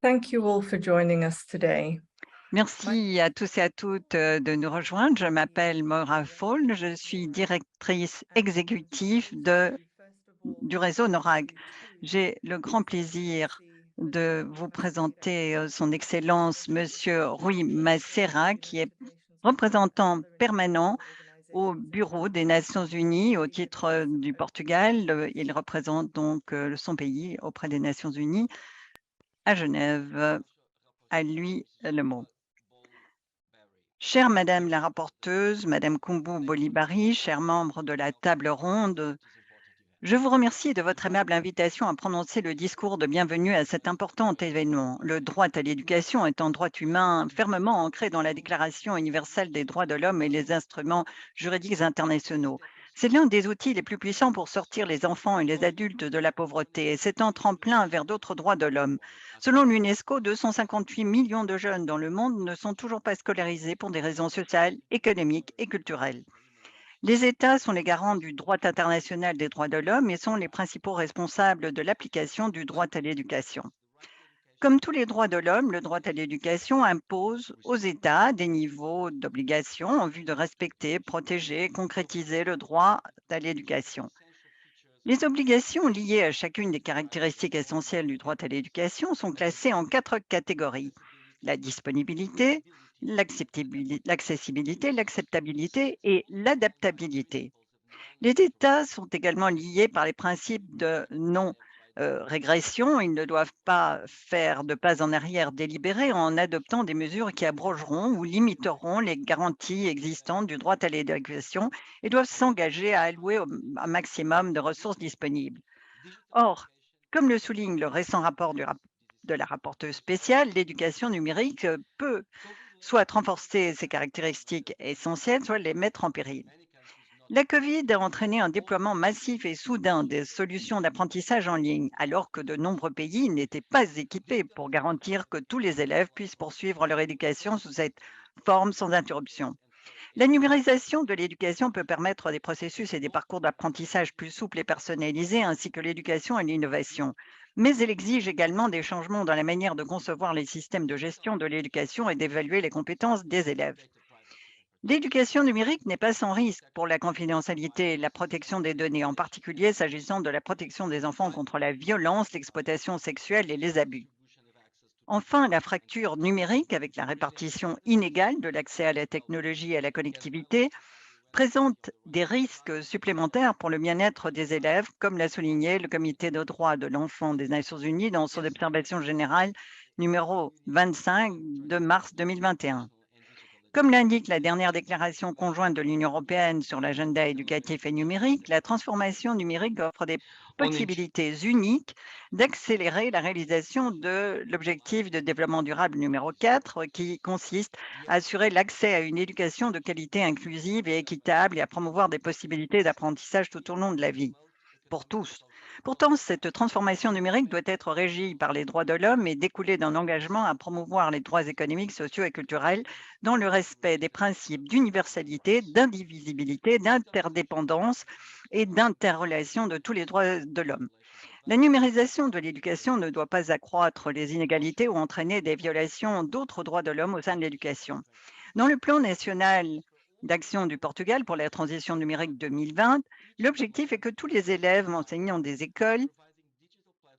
Thank you all for joining us today. Merci à tous et à toutes de nous rejoindre. Je m'appelle Maura Fall, je suis directrice exécutive du réseau NORAG. J'ai le grand plaisir de vous présenter son Excellence, Monsieur Rui Macera, qui est représentant permanent au Bureau des Nations Unies au titre du Portugal. Il représente donc son pays auprès des Nations Unies à Genève. À lui le mot. Chère Madame la rapporteuse, Madame Koumbu Bolibari, chers membres de la table ronde, je vous remercie de votre aimable invitation à prononcer le discours de bienvenue à cet important événement. Le droit à l'éducation est un droit humain fermement ancré dans la Déclaration universelle des droits de l'homme et les instruments juridiques internationaux. C'est l'un des outils les plus puissants pour sortir les enfants et les adultes de la pauvreté et c'est un tremplin vers d'autres droits de l'homme. Selon l'UNESCO, 258 millions de jeunes dans le monde ne sont toujours pas scolarisés pour des raisons sociales, économiques et culturelles. Les États sont les garants du droit international des droits de l'homme et sont les principaux responsables de l'application du droit à l'éducation. Comme tous les droits de l'homme, le droit à l'éducation impose aux États des niveaux d'obligation en vue de respecter, protéger et concrétiser le droit à l'éducation. Les obligations liées à chacune des caractéristiques essentielles du droit à l'éducation sont classées en 4 catégories: la disponibilité, l'accessibilité, l'acceptabilité et l'adaptabilité. Les États sont également liés par les principes de non-régression. Ils ne doivent pas faire de pas en arrière délibérés en adoptant des mesures qui abrogeront ou limiteront les garanties existantes du droit à l'éducation et doivent s'engager à allouer un maximum de ressources disponibles. Or, comme le souligne le récent rapport de la rapporteuse spéciale, l'éducation numérique peut soit renforcer ses caractéristiques essentielles, soit les mettre en péril. La Covid a entraîné un déploiement massif et soudain des solutions d'apprentissage en ligne, alors que de nombreux pays n'étaient pas équipés pour garantir que tous les élèves puissent poursuivre leur éducation sous cette forme sans interruption. La numérisation de l'éducation peut permettre des processus et des parcours d'apprentissage plus souples et personnalisés, ainsi que l'éducation et l'innovation. Mais elle exige également des changements dans la manière de concevoir les systèmes de gestion de l'éducation et d'évaluer les compétences des élèves. L'éducation numérique n'est pas sans risque pour la confidentialité et la protection des données, en particulier s'agissant de la protection des enfants contre la violence, l'exploitation sexuelle et les abus. Enfin, la fracture numérique, avec la répartition inégale de l'accès à la technologie et à la connectivité, présente des risques supplémentaires pour le bien-être des élèves, comme l'a souligné le Comité des droits de l'enfant des Nations Unies dans son observation générale numéro 25 de mars 2021. Comme l'indique la dernière déclaration conjointe de l'Union européenne sur l'agenda éducatif et numérique, la transformation numérique offre des On est possibilités uniques d'accélérer la réalisation de l'objectif de développement durable numéro 4, qui consiste à assurer l'accès à une éducation de qualité inclusive et équitable et à promouvoir des possibilités d'apprentissage tout au long de la vie pour tous. Pourtant, cette transformation numérique doit être régie par les droits de l'homme et découler d'un engagement à promouvoir les droits économiques, sociaux et culturels dans le respect des principes d'universalité, d'indivisibilité, d'interdépendance et d'interrelation de tous les droits de l'homme. La numérisation de l'éducation ne doit pas accroître les inégalités ou entraîner des violations d'autres droits de l'homme au sein de l'éducation. Dans le plan national d'action du Portugal pour la transition numérique 2020, l'objectif est que tous les élèves enseignants des écoles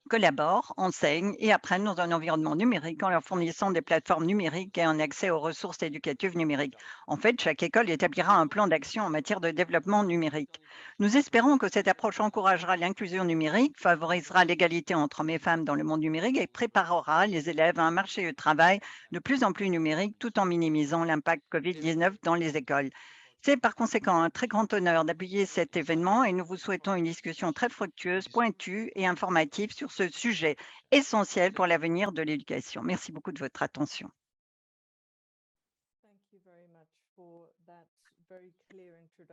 collaborent, enseignent et apprennent dans un environnement numérique en leur fournissant des plateformes numériques et un accès aux ressources éducatives numériques. En fait, chaque école établira un plan d'action en matière de développement numérique. Nous espérons que cette approche encouragera l'inclusion numérique, favorisera l'égalité entre hommes et femmes dans le monde numérique et préparera les élèves à un marché du travail de plus en plus numérique tout en minimisant l'impact Covid-19 dans les écoles. C'est par conséquent un très grand honneur d'appuyer cet événement et nous vous souhaitons une discussion très fructueuse, pointue et informative sur ce sujet essentiel pour l'avenir de l'éducation. Merci beaucoup de votre attention.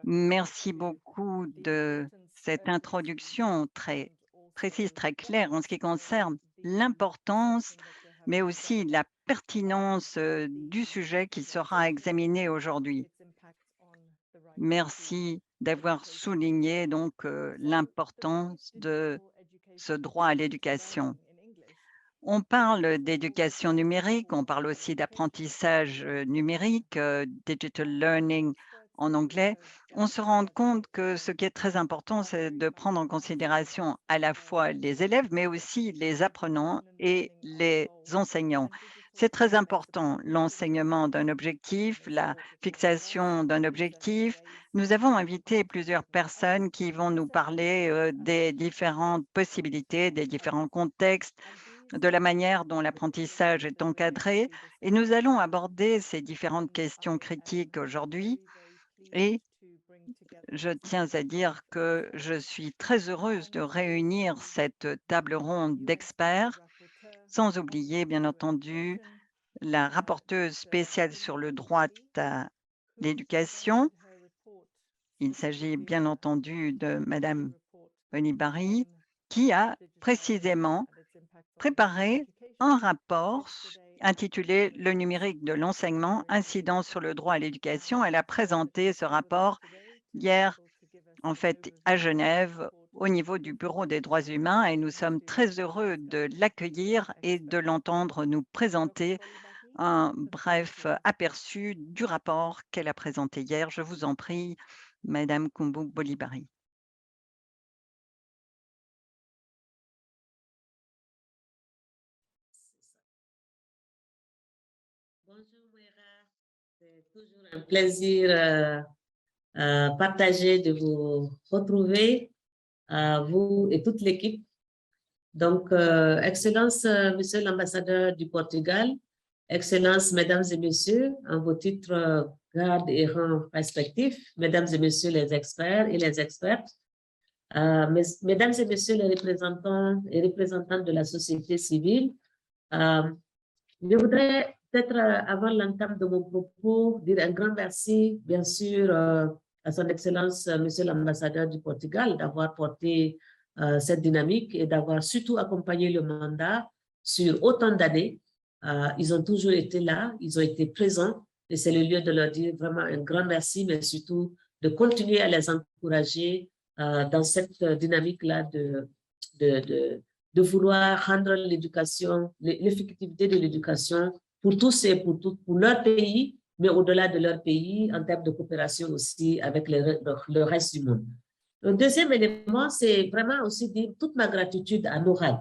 Merci beaucoup de cette introduction très précise, très claire en ce qui concerne l'importance, mais aussi la pertinence du sujet qui sera examiné aujourd'hui. Merci d'avoir souligné donc l'importance de ce droit à l'éducation. On parle d'éducation numérique, on parle aussi d'apprentissage numérique, digital learning en anglais. On se rend compte que ce qui est très important, c'est de prendre en considération à la fois les élèves, mais aussi les apprenants et les enseignants. C'est très important, l'enseignement d'un objectif, la fixation d'un objectif. Nous avons invité plusieurs personnes qui vont nous parler des différentes possibilités, des différents contextes, de la manière dont l'apprentissage est encadré, et nous allons aborder ces différentes questions critiques aujourd'hui. Et je tiens à dire que je suis très heureuse de réunir cette table ronde d'experts, sans oublier bien entendu la rapporteuse spéciale sur le droit à l'éducation. Il s'agit bien entendu de Madame Bonibari, qui a précisément préparé un rapport intitulé « Le numérique de l'enseignement, incidence sur le droit à l'éducation ». Elle a présenté ce rapport hier, en fait, à Genève, au niveau du Bureau des droits humains, et nous sommes très heureux de l'accueillir et de l'entendre nous présenter un bref aperçu du rapport qu'elle a présenté hier. Je vous en prie, Madame Koumbu Bolibari. Bonjour Moira, c'est toujours un plaisir partagé de vous retrouver, vous et toute l'équipe. Donc, Excellence, Monsieur l'ambassadeur du Portugal, Excellences, Mesdames et Messieurs, en vos titres, garde et rang respectifs, Mesdames et Messieurs les experts et les expertes, Mesdames et Messieurs les représentants et représentantes de la société civile, je voudrais peut-être, avant l'entame de mon propos, dire un grand merci, bien sûr, à son Excellence, Monsieur l'ambassadeur du Portugal, d'avoir porté cette dynamique et d'avoir surtout accompagné le mandat sur autant d'années. Ils ont toujours été là, ils ont été présents, et c'est le lieu de leur dire vraiment un grand merci, mais surtout de continuer à les encourager dans cette dynamique-là de vouloir rendre l'éducation, l'effectivité de l'éducation pour tous et pour toutes, pour leur pays, mais au-delà de leur pays, en termes de coopération aussi avec le reste du monde. Le deuxième élément, c'est vraiment aussi dire toute ma gratitude à Noral,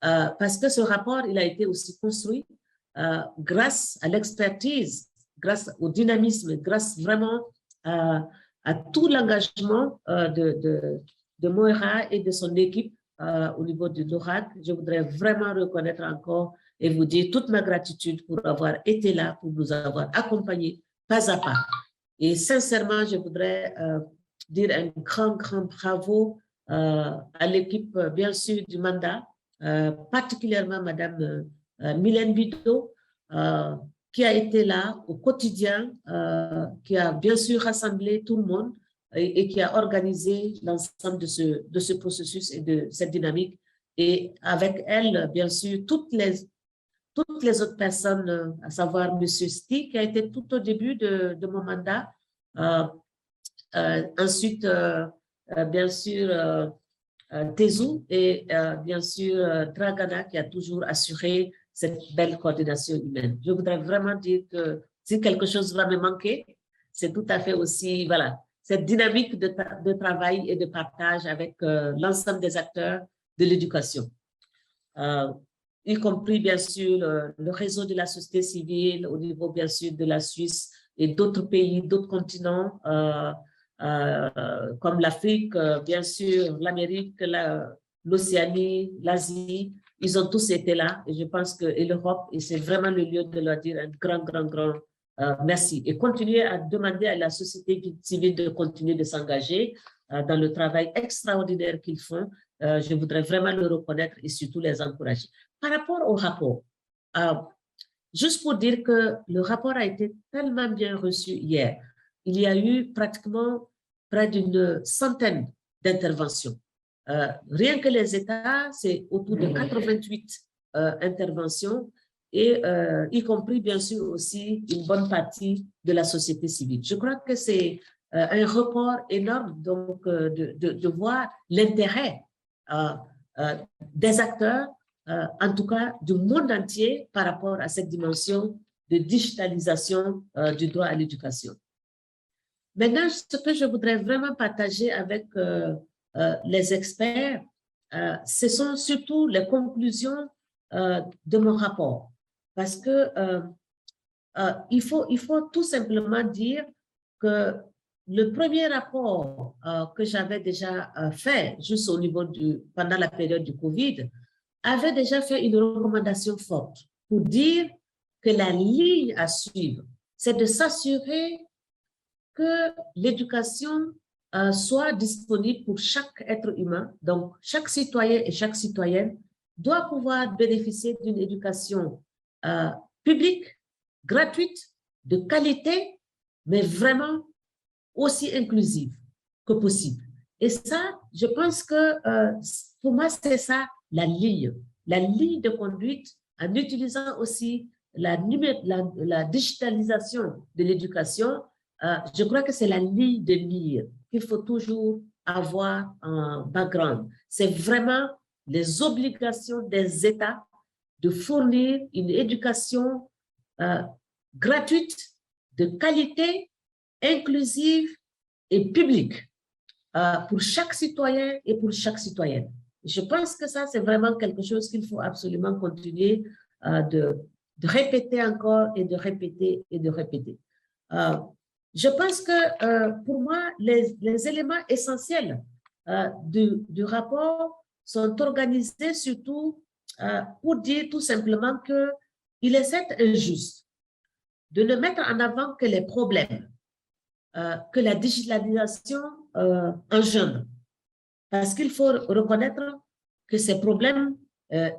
parce que ce rapport, il a été aussi construit grâce à l'expertise, grâce au dynamisme, grâce vraiment à tout l'engagement de Moira et de son équipe au niveau du NORAD. Je voudrais vraiment reconnaître encore et vous dire toute ma gratitude pour avoir été là, pour nous avoir accompagnés pas à pas. Et sincèrement, je voudrais dire un grand bravo à l'équipe, bien sûr, du mandat, particulièrement Madame Mylène Bito, qui a été là au quotidien, qui a bien sûr rassemblé tout le monde et qui a organisé l'ensemble de ce processus et de cette dynamique. Et avec elle, bien sûr, toutes les autres personnes, à savoir M. Sti, qui a été tout au début de mon mandat. Ensuite, bien sûr, Tezu et bien sûr, Dragana, qui a toujours assuré cette belle coordination humaine. Je voudrais vraiment dire que si quelque chose va me manquer, c'est tout à fait aussi, voilà, cette dynamique de travail et de partage avec l'ensemble des acteurs de l'éducation, y compris bien sûr le réseau de la société civile au niveau bien sûr de la Suisse et d'autres pays, d'autres continents, comme l'Afrique, bien sûr, l'Amérique, l'Océanie, l'Asie. Ils ont tous été là et je pense que et l'Europe, et c'est vraiment le lieu de leur dire un grand merci et continuer à demander à la société civile de continuer de s'engager dans le travail extraordinaire qu'ils font. Je voudrais vraiment le reconnaître et surtout les encourager. Par rapport au rapport, juste pour dire que le rapport a été tellement bien reçu hier. Il y a eu pratiquement près d'une centaine d'interventions. Rien que les États, c'est autour de 88 interventions, et y compris bien sûr aussi une bonne partie de la société civile. Je crois que c'est un report énorme donc, de voir l'intérêt des acteurs en tout cas du monde entier par rapport à cette dimension de digitalisation du droit à l'éducation. Maintenant, ce que je voudrais vraiment partager avec les experts, ce sont surtout les conclusions de mon rapport. Parce que il faut tout simplement dire que le premier rapport que j'avais déjà fait, juste au niveau pendant la période du Covid, avait déjà fait une recommandation forte pour dire que la ligne à suivre, c'est de s'assurer que l'éducation soit disponible pour chaque être humain. Donc, chaque citoyen et chaque citoyenne doit pouvoir bénéficier d'une éducation publique, gratuite, de qualité, mais vraiment aussi inclusive que possible. Et ça, je pense que pour moi, c'est ça la ligne de conduite en utilisant aussi la digitalisation de l'éducation. Je crois que c'est la ligne de mire qu'il faut toujours avoir en background. C'est vraiment les obligations des États de fournir une éducation gratuite, de qualité, inclusive et publique pour chaque citoyen et pour chaque citoyenne. Je pense que ça, c'est vraiment quelque chose qu'il faut absolument continuer de répéter encore et de répéter et de répéter. Je pense que pour moi, les éléments essentiels du rapport sont organisés surtout pour dire tout simplement qu'il est certes injuste de ne mettre en avant que les problèmes que la digitalisation engendre. Parce qu'il faut reconnaître que ces problèmes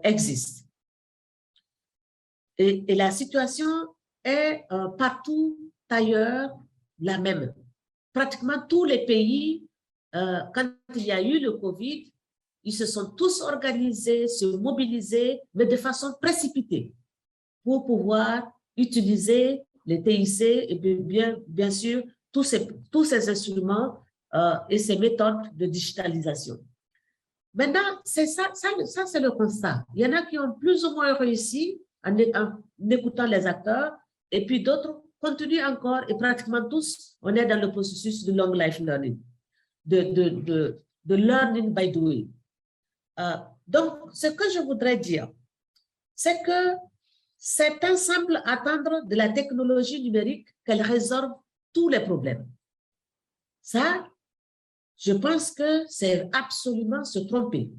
existent. Et la situation est partout ailleurs la même. Pratiquement tous les pays, quand il y a eu le Covid, ils se sont tous organisés, se mobilisés, mais de façon précipitée pour pouvoir utiliser les TIC et bien sûr tous ces instruments et ces méthodes de digitalisation. Maintenant, c'est ça c'est le constat. Il y en a qui ont plus ou moins réussi en écoutant les acteurs, et puis d'autres continuent encore, et pratiquement tous, on est dans le processus de long life learning, de learning by doing. Donc, ce que je voudrais dire, c'est que certains semblent attendre de la technologie numérique qu'elle résolve tous les problèmes. Ça, je pense que c'est absolument se tromper.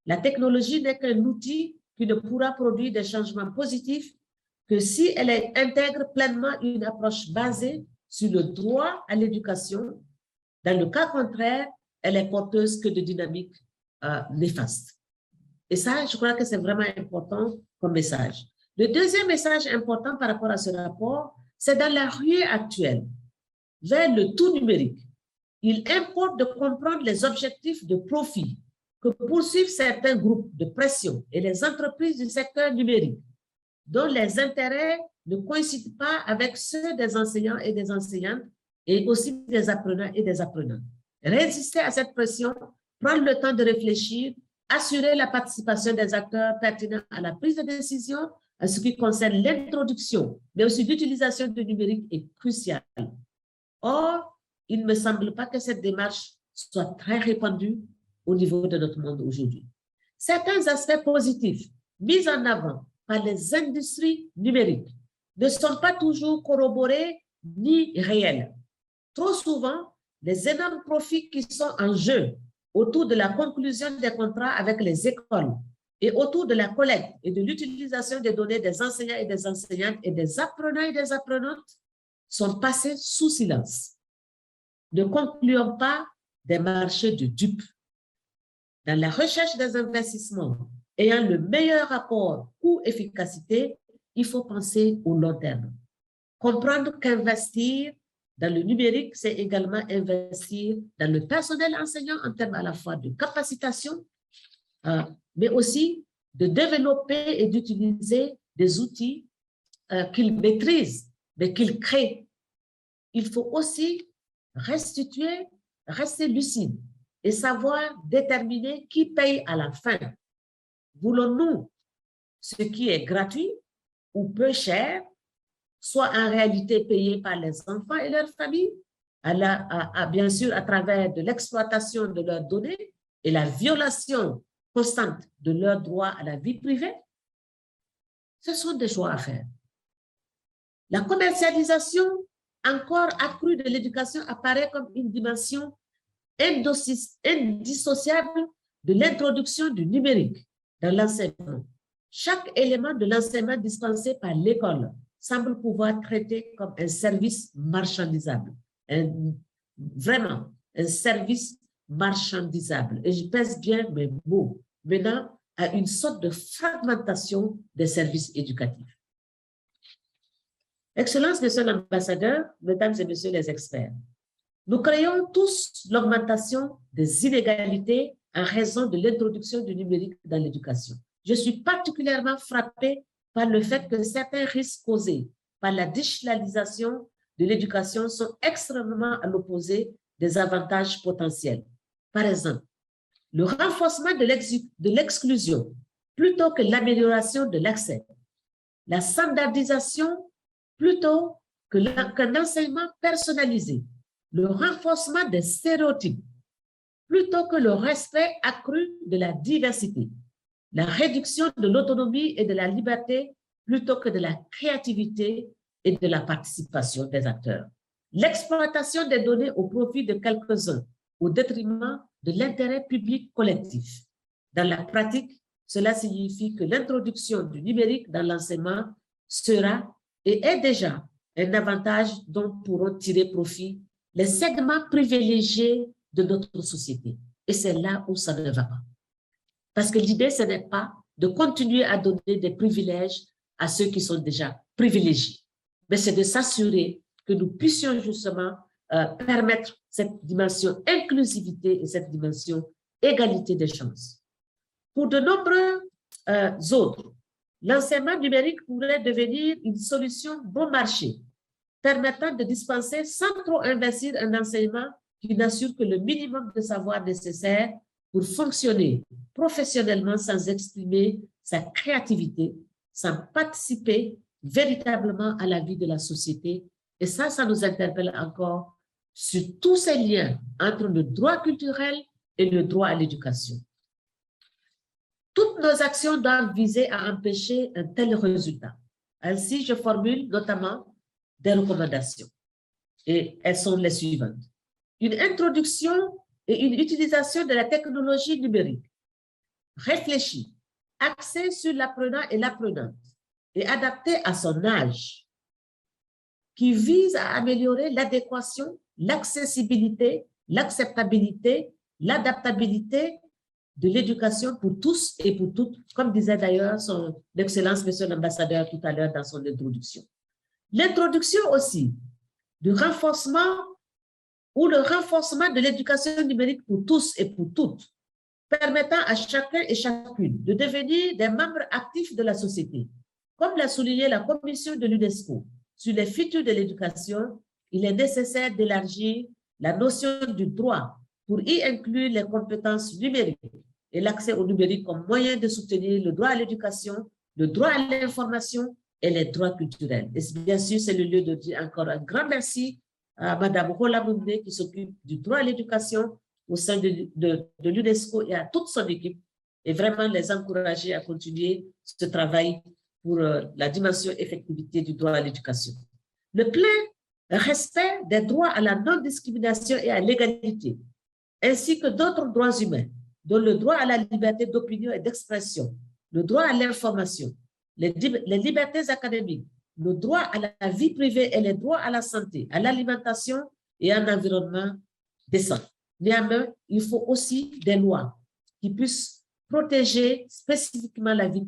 La technologie n'est qu'un outil qui ne pourra produire des changements positifs que si elle intègre pleinement une approche basée sur le droit à l'éducation. Dans le cas contraire, elle est porteuse que de dynamiques néfastes. Et ça, je crois que c'est vraiment important comme message. Le deuxième message important par rapport à ce rapport, c'est dans la ruée actuelle vers le tout numérique. Il importe de comprendre les objectifs de profit que poursuivent certains groupes de pression et les entreprises du secteur numérique, dont les intérêts ne coïncident pas avec ceux des enseignants et des enseignantes et aussi des apprenants et des apprenantes. Résister à cette pression, prendre le temps de réfléchir, assurer la participation des acteurs pertinents à la prise de décision en ce qui concerne l'introduction, mais aussi l'utilisation du numérique est cruciale. Or, il ne me semble pas que cette démarche soit très répandue au niveau de notre monde aujourd'hui. Certains aspects positifs mis en avant par les industries numériques ne sont pas toujours corroborés ni réels. Trop souvent, les énormes profits qui sont en jeu autour de la conclusion des contrats avec les écoles et autour de la collecte et de l'utilisation des données des enseignants et des enseignantes et des apprenants et des apprenantes sont passés sous silence. Ne concluons pas des marchés de dupes. Dans la recherche des investissements ayant le meilleur rapport coût-efficacité, il faut penser au long terme. Comprendre qu'investir dans le numérique, c'est également investir dans le personnel enseignant en termes à la fois de capacitation, mais aussi de développer et d'utiliser des outils qu'ils maîtrisent, mais qu'ils créent. Il faut aussi rester lucide et savoir déterminer qui paye à la fin. Voulons-nous ce qui est gratuit ou peu cher, soit en réalité payé par les enfants et leurs familles, bien sûr à travers de l'exploitation de leurs données et la violation constante de leur droit à la vie privée, ce sont des choix à faire. La commercialisation encore accrue de l'éducation apparaît comme une dimension indissociable de l'introduction du numérique dans l'enseignement. Chaque élément de l'enseignement dispensé par l'école semble pouvoir traiter comme un service marchandisable. Vraiment, un service marchandisable. Et je pèse bien mes mots, menant à une sorte de fragmentation des services éducatifs. Excellences, Monsieur l'ambassadeur, Mesdames et Messieurs les experts, nous craignons tous l'augmentation des inégalités en raison de l'introduction du numérique dans l'éducation. Je suis particulièrement frappée par le fait que certains risques causés par la digitalisation de l'éducation sont extrêmement à l'opposé des avantages potentiels. Par exemple, le renforcement de l'exclusion plutôt que l'amélioration de l'accès, la standardisation plutôt qu'un enseignement personnalisé, le renforcement des stéréotypes plutôt que le respect accru de la diversité, la réduction de l'autonomie et de la liberté plutôt que de la créativité et de la participation des acteurs. L'exploitation des données au profit de quelques-uns au détriment de l'intérêt public collectif. Dans la pratique, cela signifie que l'introduction du numérique dans l'enseignement sera et est déjà un avantage dont pourront tirer profit les segments privilégiés de notre société. Et c'est là où ça ne va pas. Parce que l'idée, ce n'est pas de continuer à donner des privilèges à ceux qui sont déjà privilégiés, mais c'est de s'assurer que nous puissions justement permettre cette dimension inclusivité et cette dimension égalité des chances. Pour de nombreux autres, l'enseignement numérique pourrait devenir une solution bon marché, permettant de dispenser sans trop investir un enseignement qui n'assure que le minimum de savoir nécessaire pour fonctionner professionnellement sans exprimer sa créativité, sans participer véritablement à la vie de la société. Et ça nous interpelle encore sur tous ces liens entre le droit culturel et le droit à l'éducation. Toutes nos actions doivent viser à empêcher un tel résultat. Ainsi, je formule notamment des recommandations. Et elles sont les suivantes. Une introduction et une utilisation de la technologie numérique réfléchie, axée sur l'apprenant et l'apprenante et adaptée à son âge, qui vise à améliorer l'adéquation, l'accessibilité, l'acceptabilité, l'adaptabilité de l'éducation pour tous et pour toutes, comme disait d'ailleurs son Excellence, Monsieur l'ambassadeur, tout à l'heure dans son introduction. L'introduction aussi du renforcement ou le renforcement de l'éducation numérique pour tous et pour toutes, permettant à chacun et chacune de devenir des membres actifs de la société. Comme l'a souligné la commission de l'UNESCO sur les futurs de l'éducation, il est nécessaire d'élargir la notion du droit pour y inclure les compétences numériques et l'accès au numérique comme moyen de soutenir le droit à l'éducation, le droit à l'information et les droits culturels. Et bien sûr, c'est le lieu de dire encore un grand merci à Mme Rola Moundé qui s'occupe du droit à l'éducation au sein de l'UNESCO et à toute son équipe, et vraiment les encourager à continuer ce travail pour la dimension effectivité du droit à l'éducation. Le plein respect des droits à la non-discrimination et à l'égalité, ainsi que d'autres droits humains, dont le droit à la liberté d'opinion et d'expression, le droit à l'information, les libertés académiques, le droit à la vie privée et les droits à la santé, à l'alimentation et à un environnement décent. Néanmoins, il faut aussi des lois qui puissent protéger spécifiquement la vie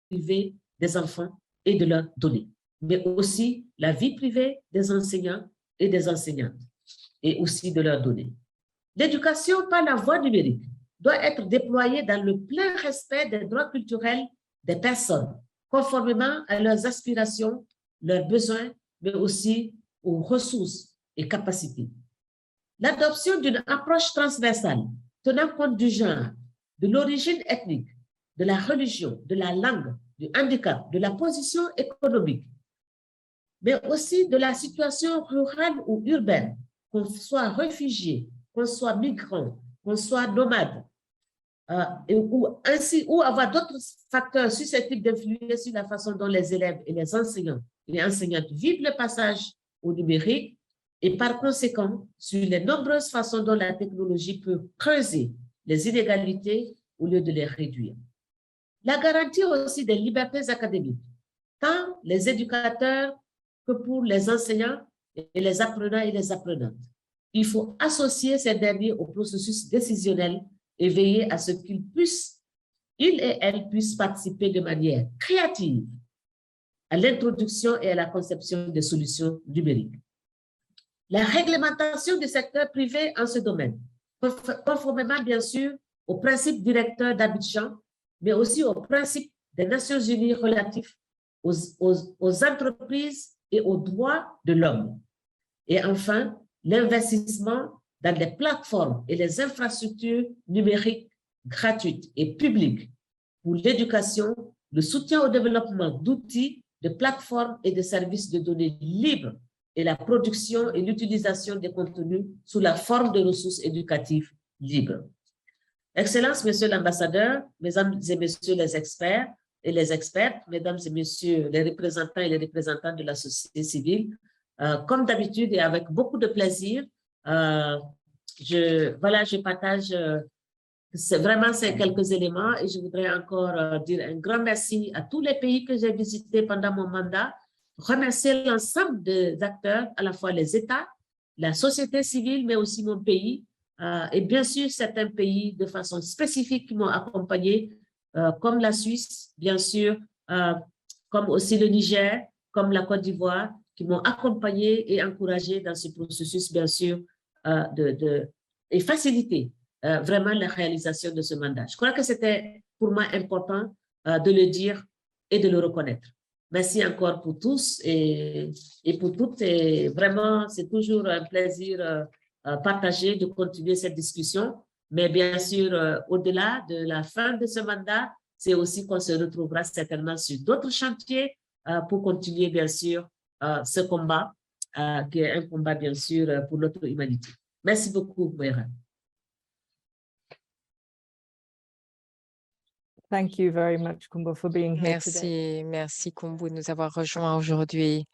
privée des enfants et de leurs données, mais aussi la vie privée des enseignants et des enseignantes, et aussi de leurs données. L'éducation par la voie numérique doit être déployée dans le plein respect des droits culturels des personnes, conformément à leurs aspirations, leurs besoins, mais aussi aux ressources et capacités. L'adoption d'une approche transversale tenant compte du genre, de l'origine ethnique, de la religion, de la langue, du handicap, de la position économique, mais aussi de la situation rurale ou urbaine, qu'on soit réfugié, qu'on soit migrant, qu'on soit nomade, ou avoir d'autres facteurs susceptibles d'influer sur la façon dont les élèves et les enseignants et les enseignantes vivent le passage au numérique et par conséquent sur les nombreuses façons dont la technologie peut creuser les inégalités au lieu de les réduire. La garantie aussi des libertés académiques, tant les éducateurs que pour les enseignants et les apprenants et les apprenantes. Il faut associer ces derniers au processus décisionnel et veiller à ce qu'ils et elles puissent participer de manière créative à l'introduction et à la conception des solutions numériques. La réglementation du secteur privé en ce domaine, conformément bien sûr aux principes directeurs d'Abidjan, mais aussi aux principes des Nations Unies relatifs aux entreprises et aux droits de l'homme. Et enfin, l'investissement dans les plateformes et les infrastructures numériques gratuites et publiques pour l'éducation, le soutien au développement d'outils, de plateformes et de services de données libres et la production et l'utilisation des contenus sous la forme de ressources éducatives libres. Excellences, Monsieur l'ambassadeur, Mesdames et Messieurs les experts et les expertes, Mesdames et Messieurs les représentants et les représentants de la société civile, comme d'habitude et avec beaucoup de plaisir, je partage vraiment ces quelques éléments et je voudrais encore dire un grand merci à tous les pays que j'ai visités pendant mon mandat, remercier l'ensemble des acteurs, à la fois les États, la société civile, mais aussi mon pays, et bien sûr certains pays de façon spécifique qui m'ont accompagné, comme la Suisse, bien sûr, comme aussi le Niger, comme la Côte d'Ivoire, qui m'ont accompagné et encouragé dans ce processus, bien sûr, et facilité vraiment la réalisation de ce mandat. Je crois que c'était pour moi important de le dire et de le reconnaître. Merci encore pour tous et pour toutes. Et vraiment, c'est toujours un plaisir partagé de continuer cette discussion. Mais bien sûr, au-delà de la fin de ce mandat, c'est aussi qu'on se retrouvera certainement sur d'autres chantiers pour continuer, bien sûr, ce combat, qui est un combat, bien sûr, pour notre humanité. Merci beaucoup, Moira. Thank you very much, Kumbo, for being here today. Merci Kumbu de nous avoir rejoints aujourd'hui.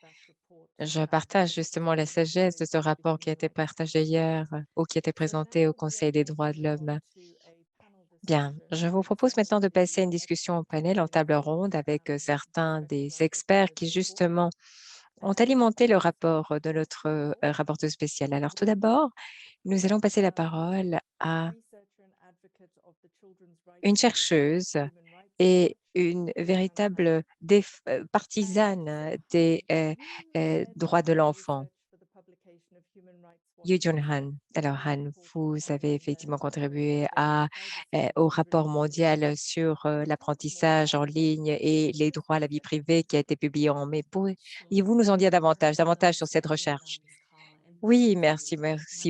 Je partage justement la sagesse de ce rapport qui a été partagé hier ou qui a été présenté au Conseil des droits de l'homme. Bien, je vous propose maintenant de passer à une discussion au panel en table ronde avec certains des experts qui justement ont alimenté le rapport de notre rapporteur spécial. Alors tout d'abord, nous allons passer la parole à une chercheuse et une véritable partisane des droits de l'enfant, Yu Jun Han. Alors Han, vous avez effectivement contribué au rapport mondial sur l'apprentissage en ligne et les droits à la vie privée qui a été publié en mai. Pourriez-vous nous en dire davantage sur cette recherche? Oui, merci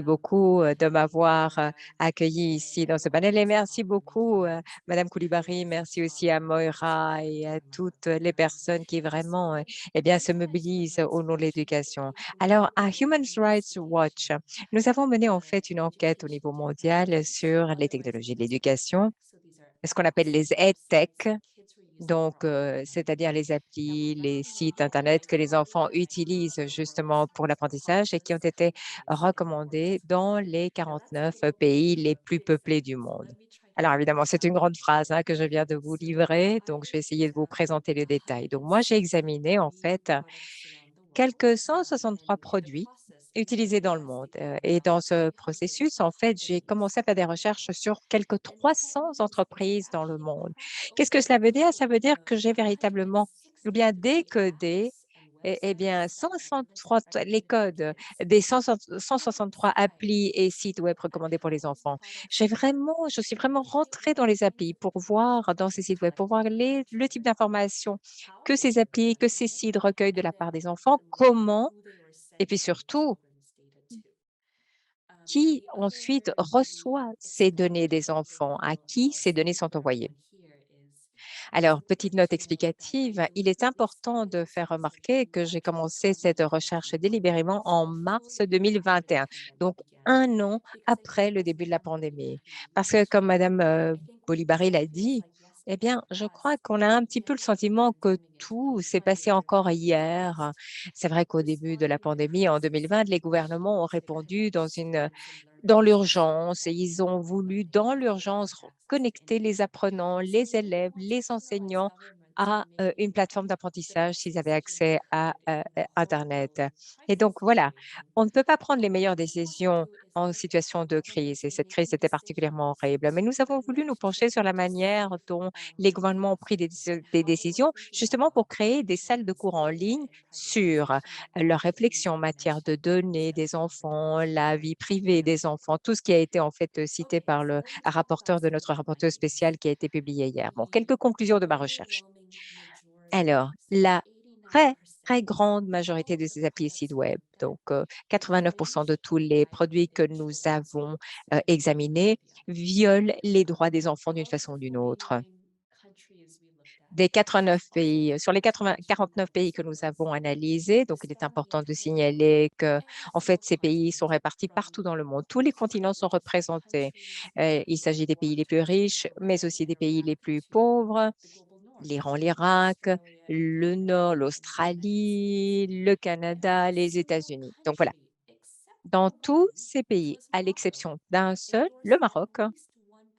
beaucoup de m'avoir accueilli ici dans ce panel et merci beaucoup, Madame Coulibaly. Merci aussi à Moira et à toutes les personnes qui vraiment se mobilisent au nom de l'éducation. Alors, à Human Rights Watch, nous avons mené en fait une enquête au niveau mondial sur les technologies de l'éducation, ce qu'on appelle les EdTech. Donc, c'est-à-dire les applis, les sites Internet que les enfants utilisent justement pour l'apprentissage et qui ont été recommandés dans les 49 pays les plus peuplés du monde. Alors, évidemment, c'est une grande phrase que je viens de vous livrer, donc je vais essayer de vous présenter le détail. Donc, moi, j'ai examiné en fait quelques 163 produits utilisés dans le monde. Et dans ce processus, en fait, j'ai commencé à faire des recherches sur quelques 300 entreprises dans le monde. Qu'est-ce que cela veut dire? Ça veut dire que j'ai véritablement décodé 163, les codes des 163 applis et sites web recommandés pour les enfants. Je suis vraiment rentrée dans les applis pour voir, dans ces sites web, pour voir le type d'informations que ces applis, que ces sites recueillent de la part des enfants, comment, et puis surtout, qui ensuite reçoit ces données des enfants, à qui ces données sont envoyées. Alors, petite note explicative, il est important de faire remarquer que j'ai commencé cette recherche délibérément en mars 2021, donc 1 an après le début de la pandémie. Parce que comme Madame Bolibari l'a dit, eh bien, je crois qu'on a un petit peu le sentiment que tout s'est passé encore hier. C'est vrai qu'au début de la pandémie, en 2020, les gouvernements ont répondu dans l'urgence et ils ont voulu, dans l'urgence, connecter les apprenants, les élèves, les enseignants à une plateforme d'apprentissage s'ils avaient accès à Internet. Et donc, voilà, on ne peut pas prendre les meilleures décisions en situation de crise et cette crise était particulièrement horrible. Mais nous avons voulu nous pencher sur la manière dont les gouvernements ont pris des décisions justement pour créer des salles de cours en ligne sur leurs réflexions en matière de données des enfants, la vie privée des enfants, tout ce qui a été en fait cité par le rapporteur de notre rapporteur spécial qui a été publié hier. Bon, quelques conclusions de ma recherche. Alors, la très, très grande majorité de ces applis et sites web, donc 89% de tous les produits que nous avons examinés, violent les droits des enfants d'une façon ou d'une autre. Des 89 pays, sur les 49 pays que nous avons analysés, donc il est important de signaler que, en fait, ces pays sont répartis partout dans le monde. Tous les continents sont représentés. Il s'agit des pays les plus riches, mais aussi des pays les plus pauvres, l'Iran, l'Irak, le Nord, l'Australie, le Canada, les États-Unis. Donc voilà, dans tous ces pays, à l'exception d'un seul, le Maroc,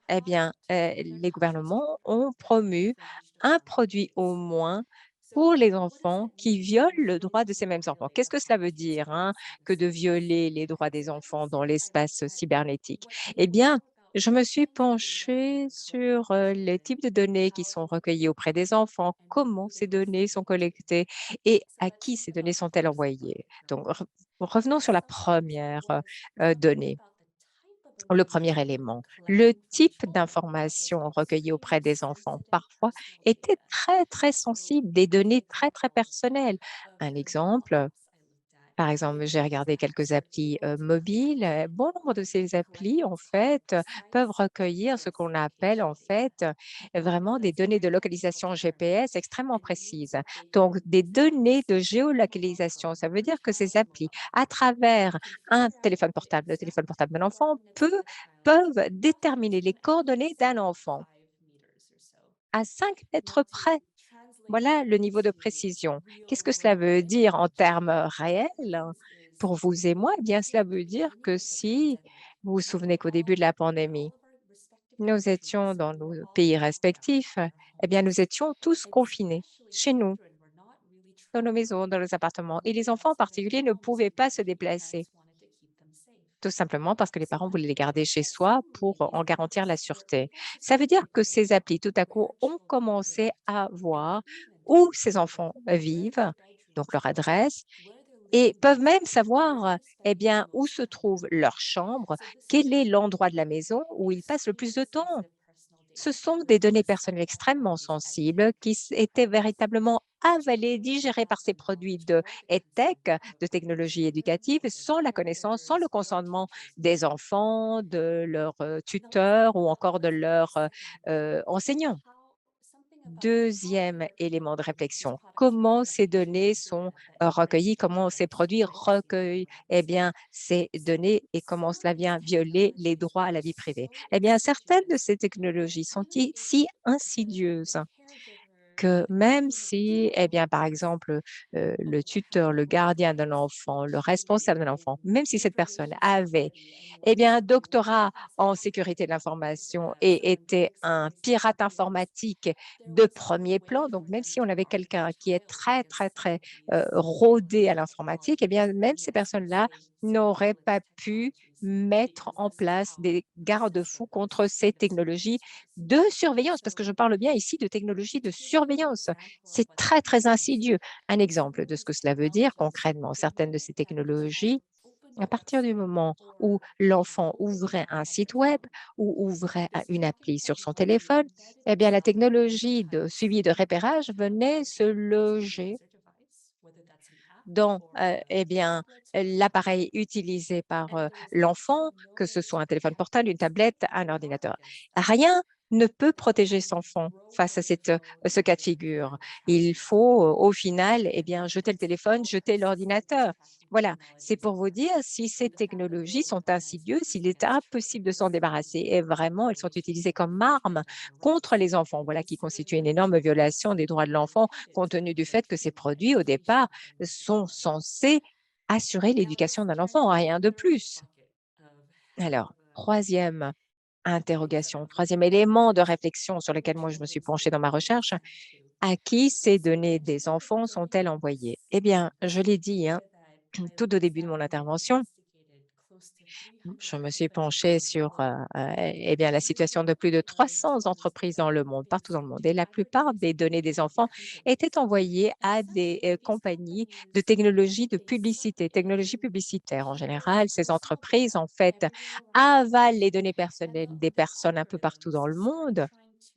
eh bien, les gouvernements ont promu un produit au moins pour les enfants qui violent le droit de ces mêmes enfants. Qu'est-ce que cela veut dire, hein, que de violer les droits des enfants dans l'espace cybernétique? Eh bien, je me suis penchée sur les types de données qui sont recueillies auprès des enfants, comment ces données sont collectées et à qui ces données sont-elles envoyées. Donc, revenons sur la première donnée. Le premier élément, le type d'information recueillie auprès des enfants parfois était très, très sensible, des données très, très personnelles. Un exemple, par exemple, j'ai regardé quelques applis mobiles. Bon nombre de ces applis, en fait, peuvent recueillir ce qu'on appelle, en fait, vraiment des données de localisation GPS extrêmement précises. Donc, des données de géolocalisation. Ça veut dire que ces applis, à travers un téléphone portable, le téléphone portable de l'enfant, peuvent déterminer les coordonnées d'un enfant à 5 mètres près. Voilà le niveau de précision. Qu'est-ce que cela veut dire en termes réels pour vous et moi? Eh bien, cela veut dire que si vous vous souvenez qu'au début de la pandémie, nous étions dans nos pays respectifs, eh bien, nous étions tous confinés chez nous, dans nos maisons, dans nos appartements. Et les enfants en particulier ne pouvaient pas se déplacer, tout simplement parce que les parents voulaient les garder chez soi pour en garantir la sûreté. Ça veut dire que ces applis, tout à coup, ont commencé à voir où ces enfants vivent, donc leur adresse, et peuvent même savoir, eh bien, où se trouve leur chambre, quel est l'endroit de la maison où ils passent le plus de temps. Ce sont des données personnelles extrêmement sensibles qui étaient véritablement avalées, digérées par ces produits de EdTech, de technologie éducative, sans la connaissance, sans le consentement des enfants, de leurs tuteurs ou encore de leurs enseignants. Deuxième élément de réflexion, comment ces données sont recueillies, comment ces produits recueillent ces données et comment cela vient violer les droits à la vie privée. Eh bien, certaines de ces technologies sont si insidieuses que même si, par exemple, le tuteur, le gardien d'un enfant, le responsable d'un enfant, même si cette personne avait un doctorat en sécurité de l'information et était un pirate informatique de premier plan, donc même si on avait quelqu'un qui est très, très, très rodé à l'informatique, même ces personnes-là n'auraient pas pu mettre en place des garde-fous contre ces technologies de surveillance, parce que je parle bien ici de technologies de surveillance. C'est très, très insidieux. Un exemple de ce que cela veut dire concrètement, certaines de ces technologies, à partir du moment où l'enfant ouvrait un site web ou ouvrait une appli sur son téléphone, la technologie de suivi de repérage venait se loger dans l'appareil utilisé par l'enfant, que ce soit un téléphone portable, une tablette, un ordinateur. Rien ne peut protéger son enfant face à ce cas de figure. Il faut au final jeter le téléphone, jeter l'ordinateur. Voilà, c'est pour vous dire si ces technologies sont insidieuses, il est impossible de s'en débarrasser. Et vraiment, elles sont utilisées comme armes contre les enfants, voilà, qui constitue une énorme violation des droits de l'enfant, compte tenu du fait que ces produits, au départ, sont censés assurer l'éducation d'un enfant, rien de plus. Alors, troisième interrogation, troisième élément de réflexion sur lequel moi je me suis penchée dans ma recherche, à qui ces données des enfants sont-elles envoyées? Eh bien, je l'ai dit tout au début de mon intervention, je me suis penchée sur la situation de plus de 300 entreprises dans le monde, partout dans le monde. Et la plupart des données des enfants étaient envoyées à des compagnies de technologie publicitaire. En général, ces entreprises, en fait, avalent les données personnelles des personnes un peu partout dans le monde.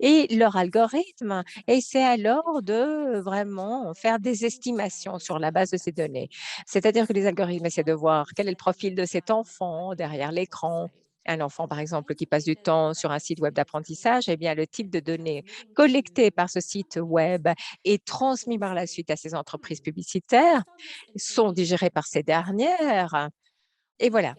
Et leur algorithme essaie alors de vraiment faire des estimations sur la base de ces données. C'est-à-dire que les algorithmes essaient de voir quel est le profil de cet enfant derrière l'écran. Un enfant, par exemple, qui passe du temps sur un site web d'apprentissage, eh bien, le type de données collectées par ce site web et transmis par la suite à ces entreprises publicitaires sont digérées par ces dernières. Et voilà,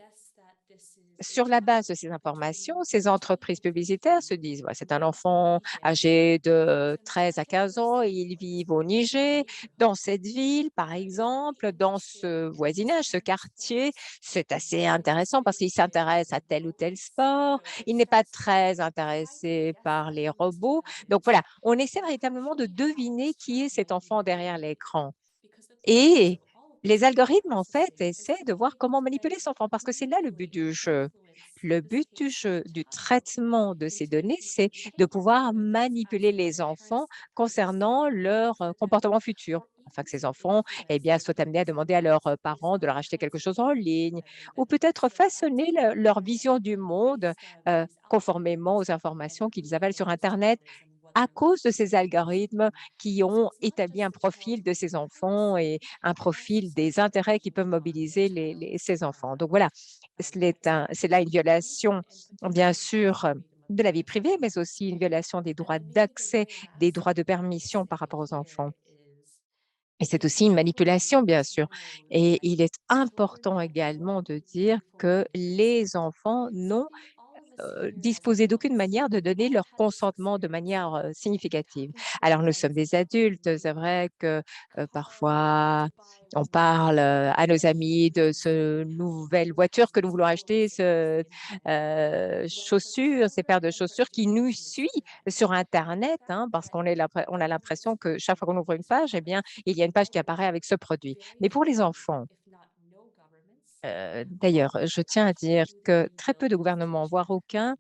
sur la base de ces informations, ces entreprises publicitaires se disent: «Ouais, c'est un enfant âgé de 13 à 15 ans, ils vivent au Niger, dans cette ville, par exemple, dans ce voisinage, ce quartier. C'est assez intéressant parce qu'il s'intéresse à tel ou tel sport. Il n'est pas très intéressé par les robots». Donc voilà, on essaie véritablement de deviner qui est cet enfant derrière l'écran. Et les algorithmes, en fait, essaient de voir comment manipuler son enfant parce que c'est là le but du jeu. Le but du jeu, du traitement de ces données, c'est de pouvoir manipuler les enfants concernant leur comportement futur, afin que ces enfants soient amenés à demander à leurs parents de leur acheter quelque chose en ligne ou peut-être façonner leur vision du monde conformément aux informations qu'ils avalent sur Internet à cause de ces algorithmes qui ont établi un profil de ces enfants et un profil des intérêts qui peuvent mobiliser ces enfants. Donc voilà, c'est là une violation, bien sûr, de la vie privée, mais aussi une violation des droits d'accès, des droits de permission par rapport aux enfants. Et c'est aussi une manipulation, bien sûr. Et il est important également de dire que les enfants n'ont disposer d'aucune manière de donner leur consentement de manière significative. Alors, nous sommes des adultes, c'est vrai que parfois on parle à nos amis de ce nouvelle voiture que nous voulons acheter, ces paires de chaussures qui nous suit sur Internet, parce on a l'impression que chaque fois qu'on ouvre une page, il y a une page qui apparaît avec ce produit. Mais pour les enfants, d'ailleurs, je tiens à dire que très peu de gouvernements, voire aucun,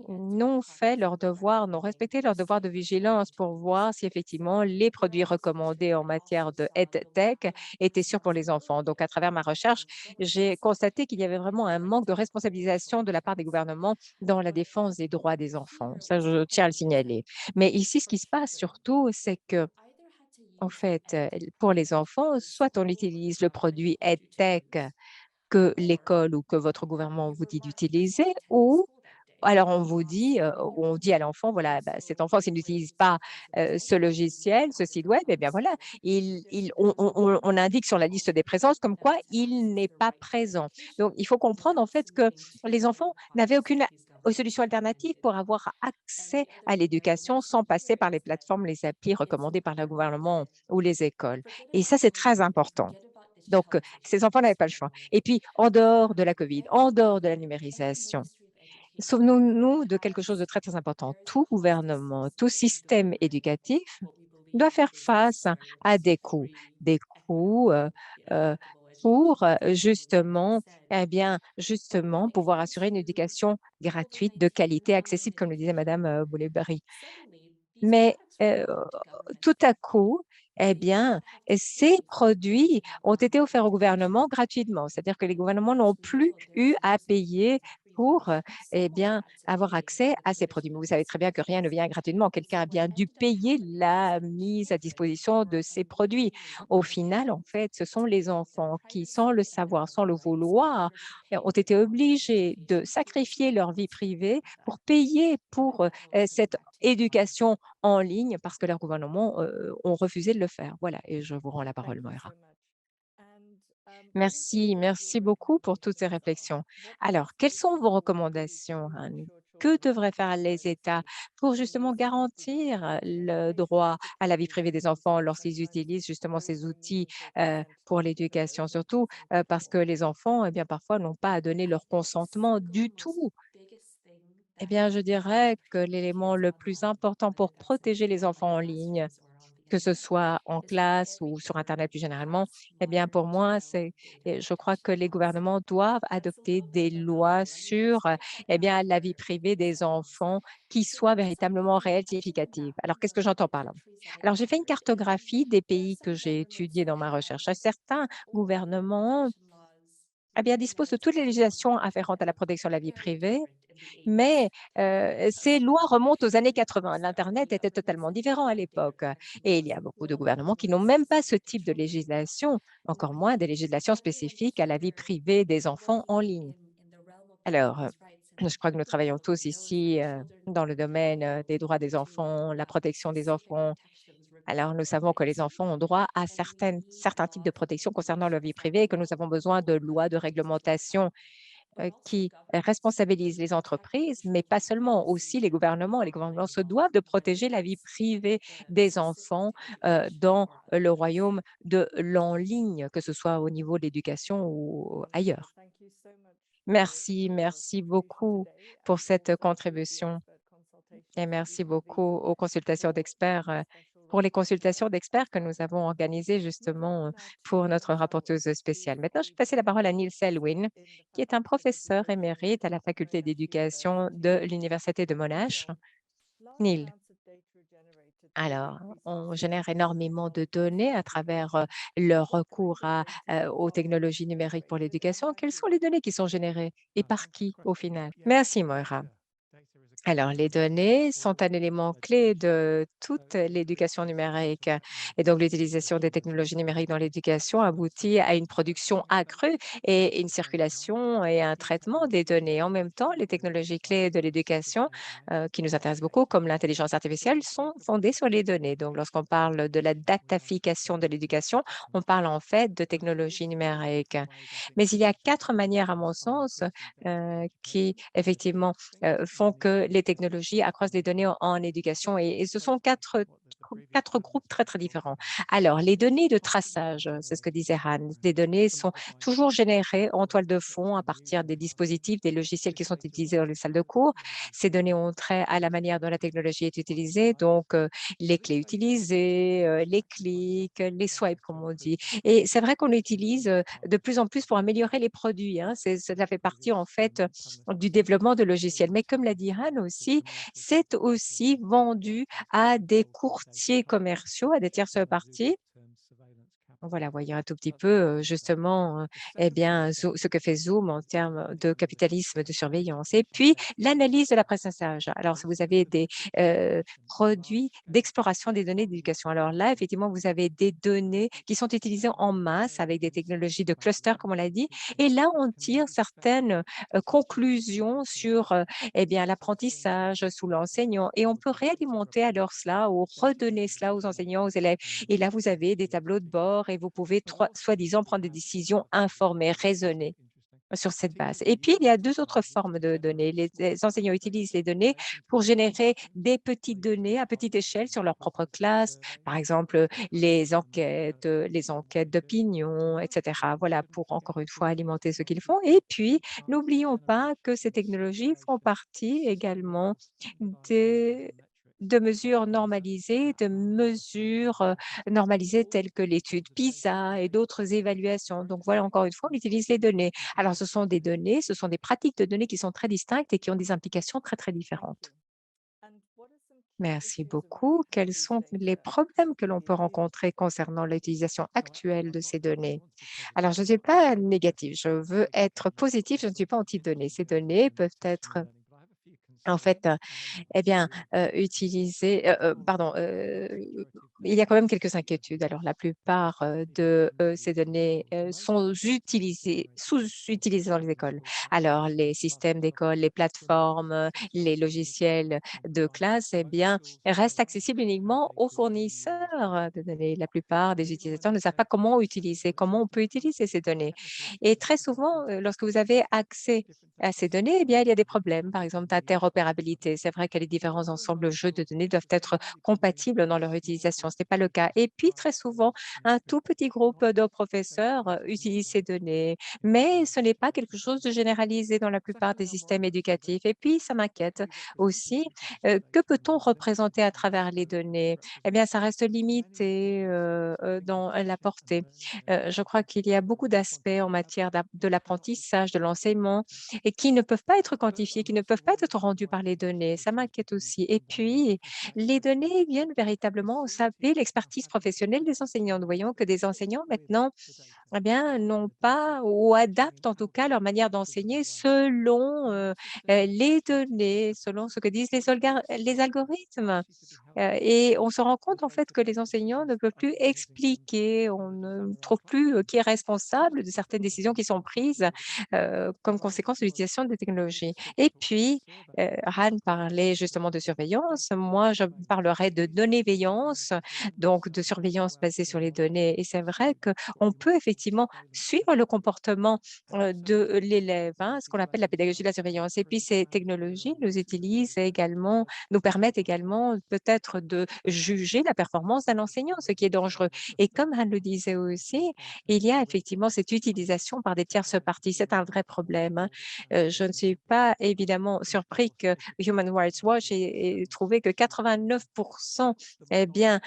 n'ont fait leur devoir, n'ont respecté leur devoir de vigilance pour voir si effectivement les produits recommandés en matière de EdTech étaient sûrs pour les enfants. Donc, à travers ma recherche, j'ai constaté qu'il y avait vraiment un manque de responsabilisation de la part des gouvernements dans la défense des droits des enfants. Ça, je tiens à le signaler. Mais ici, ce qui se passe surtout, c'est que en fait, pour les enfants, soit on utilise le produit EdTech que l'école ou que votre gouvernement vous dit d'utiliser ou alors on dit à l'enfant, voilà, bah, cet enfant s'il n'utilise pas, ce logiciel, ce site web voilà, on indique sur la liste des présences comme quoi il n'est pas présent. Donc il faut comprendre en fait que les enfants n'avaient aucune solution alternative pour avoir accès à l'éducation sans passer par les plateformes, les applis recommandées par le gouvernement ou les écoles et ça, c'est très important. Donc, ces enfants n'avaient pas le choix. Et puis, en dehors de la COVID, en dehors de la numérisation, souvenons-nous de quelque chose de très, très important. Tout gouvernement, tout système éducatif doit faire face à des coûts pour justement, justement pouvoir assurer une éducation gratuite, de qualité, accessible, comme le disait Madame Boulay-Barry. Mais tout à coup, ces produits ont été offerts au gouvernement gratuitement. C'est-à-dire que les gouvernements n'ont plus eu à payer pour eh bien, avoir accès à ces produits. Mais vous savez très bien que rien ne vient gratuitement. Quelqu'un a bien dû payer la mise à disposition de ces produits. Au final, en fait, ce sont les enfants qui, sans le savoir, sans le vouloir, ont été obligés de sacrifier leur vie privée pour payer pour cette éducation en ligne parce que leurs gouvernements ont refusé de le faire. Voilà, et je vous rends la parole, Moira. Merci, merci beaucoup pour toutes ces réflexions. Alors, quelles sont vos recommandations, hein? Que devraient faire les États pour justement garantir le droit à la vie privée des enfants lorsqu'ils utilisent justement ces outils pour l'éducation, surtout parce que les enfants, eh bien, parfois, n'ont pas à donner leur consentement du tout. Eh bien, je dirais que l'élément le plus important pour protéger les enfants en ligne, que ce soit en classe ou sur internet plus généralement, eh bien, pour moi, je crois que les gouvernements doivent adopter des lois sur, eh bien, la vie privée des enfants qui soient véritablement réelles et significatives. Alors, qu'est-ce que j'entends par là? Alors, j'ai fait une cartographie des pays que j'ai étudiés dans ma recherche. Certains gouvernements, eh bien, disposent de toutes les législations afférentes à la protection de la vie privée, mais ces lois remontent aux années 80. L'internet était totalement différent à l'époque et il y a beaucoup de gouvernements qui n'ont même pas ce type de législation, encore moins des législations spécifiques à la vie privée des enfants en ligne. Alors, je crois que nous travaillons tous ici, dans le domaine, des droits des enfants, la protection des enfants. Alors, nous savons que les enfants ont droit à certains types de protection concernant leur vie privée et que nous avons besoin de lois, de réglementations qui responsabilisent les entreprises, mais pas seulement, aussi les gouvernements. Les gouvernements se doivent de protéger la vie privée des enfants dans le royaume de l'en ligne, que ce soit au niveau de l'éducation ou ailleurs. Merci, merci beaucoup pour cette contribution et merci beaucoup aux consultations d'experts, pour les consultations d'experts que nous avons organisées justement pour notre rapporteuse spéciale. Maintenant, je vais passer la parole à Neil Selwyn, qui est un professeur émérite à la faculté d'éducation de l'Université de Monash. Neil, alors, on génère énormément de données à travers le recours aux technologies numériques pour l'éducation. Quelles sont les données qui sont générées et par qui au final? Merci, Moira. Alors, les données sont un élément clé de toute l'éducation numérique et donc l'utilisation des technologies numériques dans l'éducation aboutit à une production accrue et une circulation et un traitement des données. En même temps, les technologies clés de l'éducation qui nous intéressent beaucoup, comme l'intelligence artificielle, sont fondées sur les données. Donc, lorsqu'on parle de la datafication de l'éducation, on parle en fait de technologies numériques. Mais il y a 4 manières, à mon sens, qui effectivement font que les technologies accroissent les données en éducation et ce sont quatre groupes très, très différents. Alors, les données de traçage, c'est ce que disait Han. Les données sont toujours générées en toile de fond à partir des dispositifs, des logiciels qui sont utilisés dans les salles de cours. Ces données ont trait à la manière dont la technologie est utilisée, donc les clés utilisées, les clics, les swipes, comme on dit. Et c'est vrai qu'on l'utilise de plus en plus pour améliorer les produits, hein. Cela fait partie, en fait, du développement de logiciels. Mais comme l'a dit Han aussi, c'est aussi vendu à des courtiers commerciaux, à des tierces parties. Voilà, voyons un tout petit peu justement, eh bien, ce que fait Zoom en termes de capitalisme de surveillance. Et puis, l'analyse de l'apprentissage. Alors, si vous avez des produits d'exploration des données d'éducation. Alors là, effectivement, vous avez des données qui sont utilisées en masse avec des technologies de cluster, comme on l'a dit. Et là, on tire certaines conclusions sur eh bien, l'apprentissage sous l'enseignant. Et on peut réalimenter alors cela ou redonner cela aux enseignants, aux élèves. Et là, vous avez des tableaux de bord et vous pouvez soi-disant prendre des décisions informées, raisonnées sur cette base. Et puis, il y a 2 autres formes de données. Les enseignants utilisent les données pour générer des petites données à petite échelle sur leur propre classe, par exemple, les enquêtes d'opinion, et cetera. Voilà, pour encore une fois alimenter ce qu'ils font. Et puis, n'oublions pas que ces technologies font partie également des de mesures normalisées, de mesures normalisées telles que l'étude PISA et d'autres évaluations. Donc voilà, encore une fois, on utilise les données. Alors, ce sont des données, ce sont des pratiques de données qui sont très distinctes et qui ont des implications très, très différentes. Merci beaucoup. Quels sont les problèmes que l'on peut rencontrer concernant l'utilisation actuelle de ces données? Alors, je ne suis pas négative, je veux être positive, je ne suis pas anti-données. Ces données peuvent être en fait, eh bien, utiliser, pardon, il y a quand même quelques inquiétudes. Alors la plupart, de, ces données, sont utilisées sous-utilisées dans les écoles. Alors les systèmes d'école, les plateformes, les logiciels de classe, eh bien, restent accessibles uniquement aux fournisseurs de données. La plupart des utilisateurs ne savent pas comment on peut utiliser ces données et très souvent, lorsque vous avez accès à ces données, eh bien, il y a des problèmes, par exemple d'interopérabilité. C'est vrai que les différents ensembles jeux de données doivent être compatibles dans leur utilisation. Ce n'est pas le cas. Et puis, très souvent, un tout petit groupe de professeurs utilise ces données, mais ce n'est pas quelque chose de généralisé dans la plupart des systèmes éducatifs. Et puis, ça m'inquiète aussi. Que peut-on représenter à travers les données? Eh bien, ça reste limité dans la portée. Je crois qu'il y a beaucoup d'aspects en matière de l'apprentissage, de l'enseignement et qui ne peuvent pas être quantifiés, qui ne peuvent pas être rendus par les données. Ça m'inquiète aussi. Et puis, les données viennent véritablement saper l'expertise professionnelle des enseignants. Nous voyons que des enseignants maintenant eh bien, n'ont pas ou adaptent en tout cas leur manière d'enseigner selon, les données, selon ce que disent les algorithmes. Et on se rend compte en fait que les enseignants ne peuvent plus expliquer, on ne trouve plus, qui est responsable de certaines décisions qui sont prises, comme conséquence de l'utilisation des technologies. Et puis, Han parlait justement de surveillance. Moi, je parlerais de données-veillance, donc de surveillance basée sur les données. Et c'est vrai qu'on peut effectivement suivre le comportement, de l'élève, hein, ce qu'on appelle la pédagogie de la surveillance. Et puis ces technologies nous permettent également peut-être de juger la performance d'un enseignant, ce qui est dangereux. Et comme Han le disait aussi, il y a effectivement cette utilisation par des tierces parties. C'est un vrai problème, hein. Je ne suis pas évidemment surpris que Human Rights Watch ait trouvé que 89 eh bien,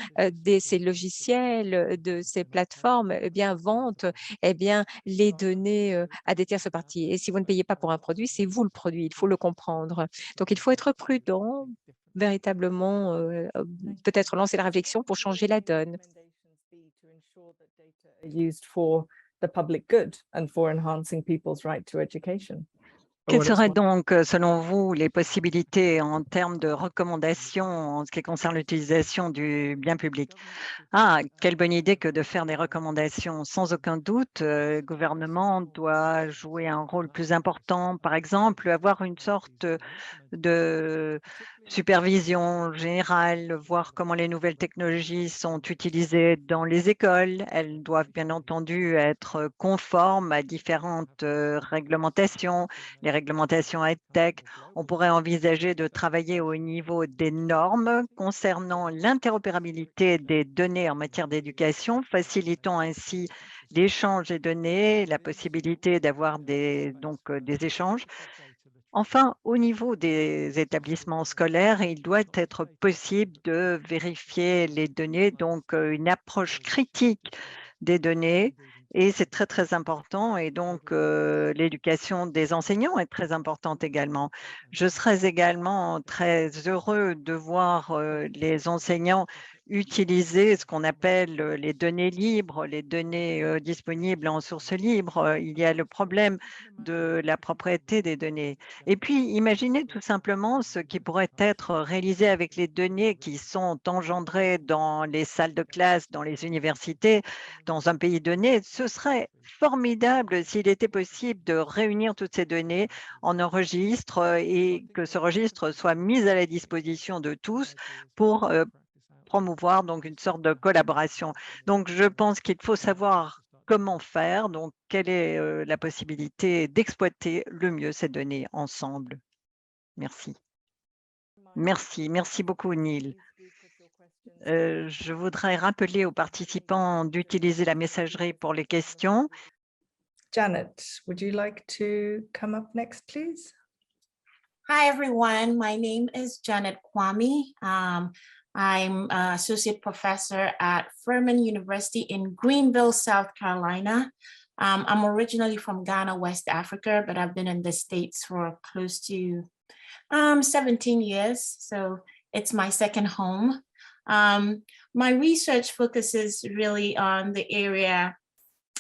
ces logiciels, de ces plateformes, eh bien, vendent, eh bien, les données, à des tierces parties. Et si vous ne payez pas pour un produit, c'est vous le produit, il faut le comprendre. Donc il faut être prudent, véritablement, peut-être lancer la réflexion pour changer la donne. Used for the public good and for enhancing people's right to education. Quelles seraient donc, selon vous, les possibilités en termes de recommandations en ce qui concerne l'utilisation du bien public? Ah, quelle bonne idée que de faire des recommandations. Sans aucun doute, le gouvernement doit jouer un rôle plus important. Par exemple, avoir une sorte de supervision générale, voir comment les nouvelles technologies sont utilisées dans les écoles. Elles doivent bien entendu être conformes à différentes réglementations, les réglementations EdTech. On pourrait envisager de travailler au niveau des normes concernant l'interopérabilité des données en matière d'éducation, facilitant ainsi l'échange des données, la possibilité d'avoir des échanges. Enfin, au niveau des établissements scolaires, il doit être possible de vérifier les données, donc une approche critique des données et c'est très, très important et donc l'éducation des enseignants est très importante également. Je serais également très heureux de voir, les enseignants utiliser ce qu'on appelle, les données libres, les données, disponibles en source libre. Il y a le problème de la propriété des données. Et puis, imaginez tout simplement ce qui pourrait être réalisé avec les données qui sont engendrées dans les salles de classe, dans les universités, dans un pays donné. Ce serait formidable s'il était possible de réunir toutes ces données en un registre et que ce registre soit mis à la disposition de tous pour promouvoir donc une sorte de collaboration. Donc, je pense qu'il faut savoir comment faire, donc quelle est la possibilité d'exploiter le mieux ces données ensemble. Merci. Merci beaucoup Neil. Je voudrais rappeler aux participants d'utiliser la messagerie pour les questions. Janet, would you like to come up next, please? Hi, everyone. My name is Janet Kwame. I'm an associate professor at Furman University in Greenville, South Carolina. I'm originally from Ghana, West Africa, but I've been in the States for close to 17 years. So It's my second home. My research focuses really on the area,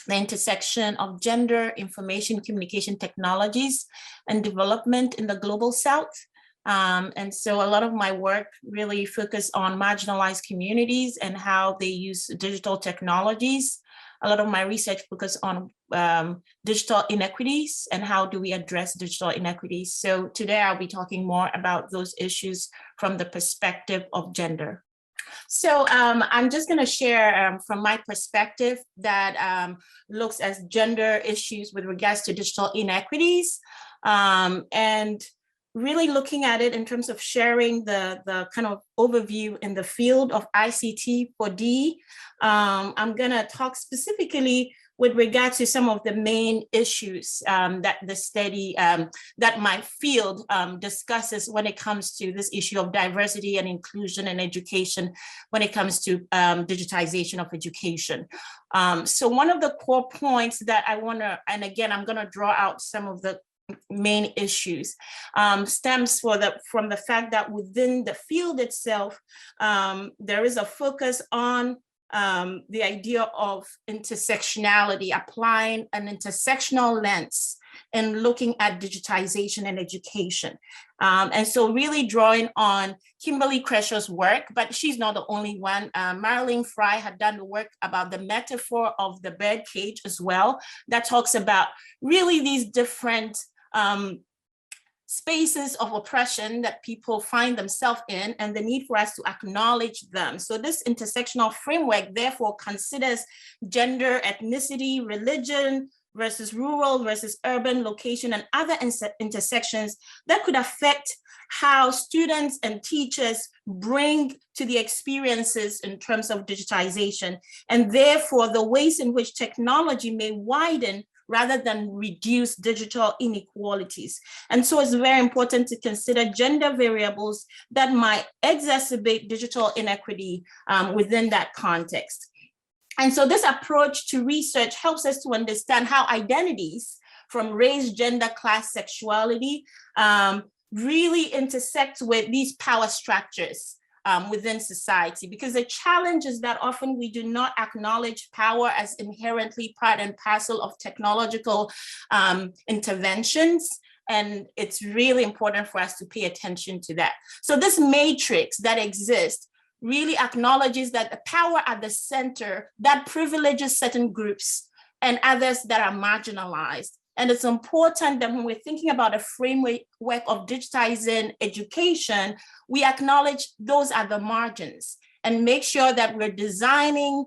the intersection of gender, information, communication technologies, and development in the global South. And so a lot of my work really focus on marginalized communities and how they use digital technologies. A lot of my research focus on digital inequities and how do we address digital inequities. So today I'll be talking more about those issues from the perspective of gender. So I'm just going to share from my perspective that looks at gender issues with regards to digital inequities, and really looking at it in terms of sharing the kind of overview in the field of ICT for D. I'm going to talk specifically with regard to some of the main issues that the study, that my field discusses when it comes to this issue of diversity and inclusion in education, when it comes to digitization of education. So one of the core points that I want to, and again, I'm going to draw out some of the main issues, stems from the fact that within the field itself, there is a focus on the idea of intersectionality, applying an intersectional lens and looking at digitization and education. And so really drawing on Kimberly Cresher's work, but she's not the only one. Marilyn Fry had done the work about the metaphor of the bird cage as well, that talks about really these different spaces of oppression that people find themselves in and the need for us to acknowledge them. So this intersectional framework therefore considers gender, ethnicity, religion versus rural versus urban location and other intersections that could affect how students and teachers bring to the experiences in terms of digitization, and therefore the ways in which technology may widen rather than reduce digital inequalities. And so it's very important to consider gender variables that might exacerbate digital inequity within that context. And so this approach to research helps us to understand how identities from race, gender, class, sexuality really intersect with these power structures within society, because the challenge is that often we do not acknowledge power as inherently part and parcel of technological interventions. And it's really important for us to pay attention to that. So this matrix that exists really acknowledges that the power at the center that privileges certain groups and others that are marginalized. And it's important that when we're thinking about a framework of digitizing education, we acknowledge those are the margins and make sure that we're designing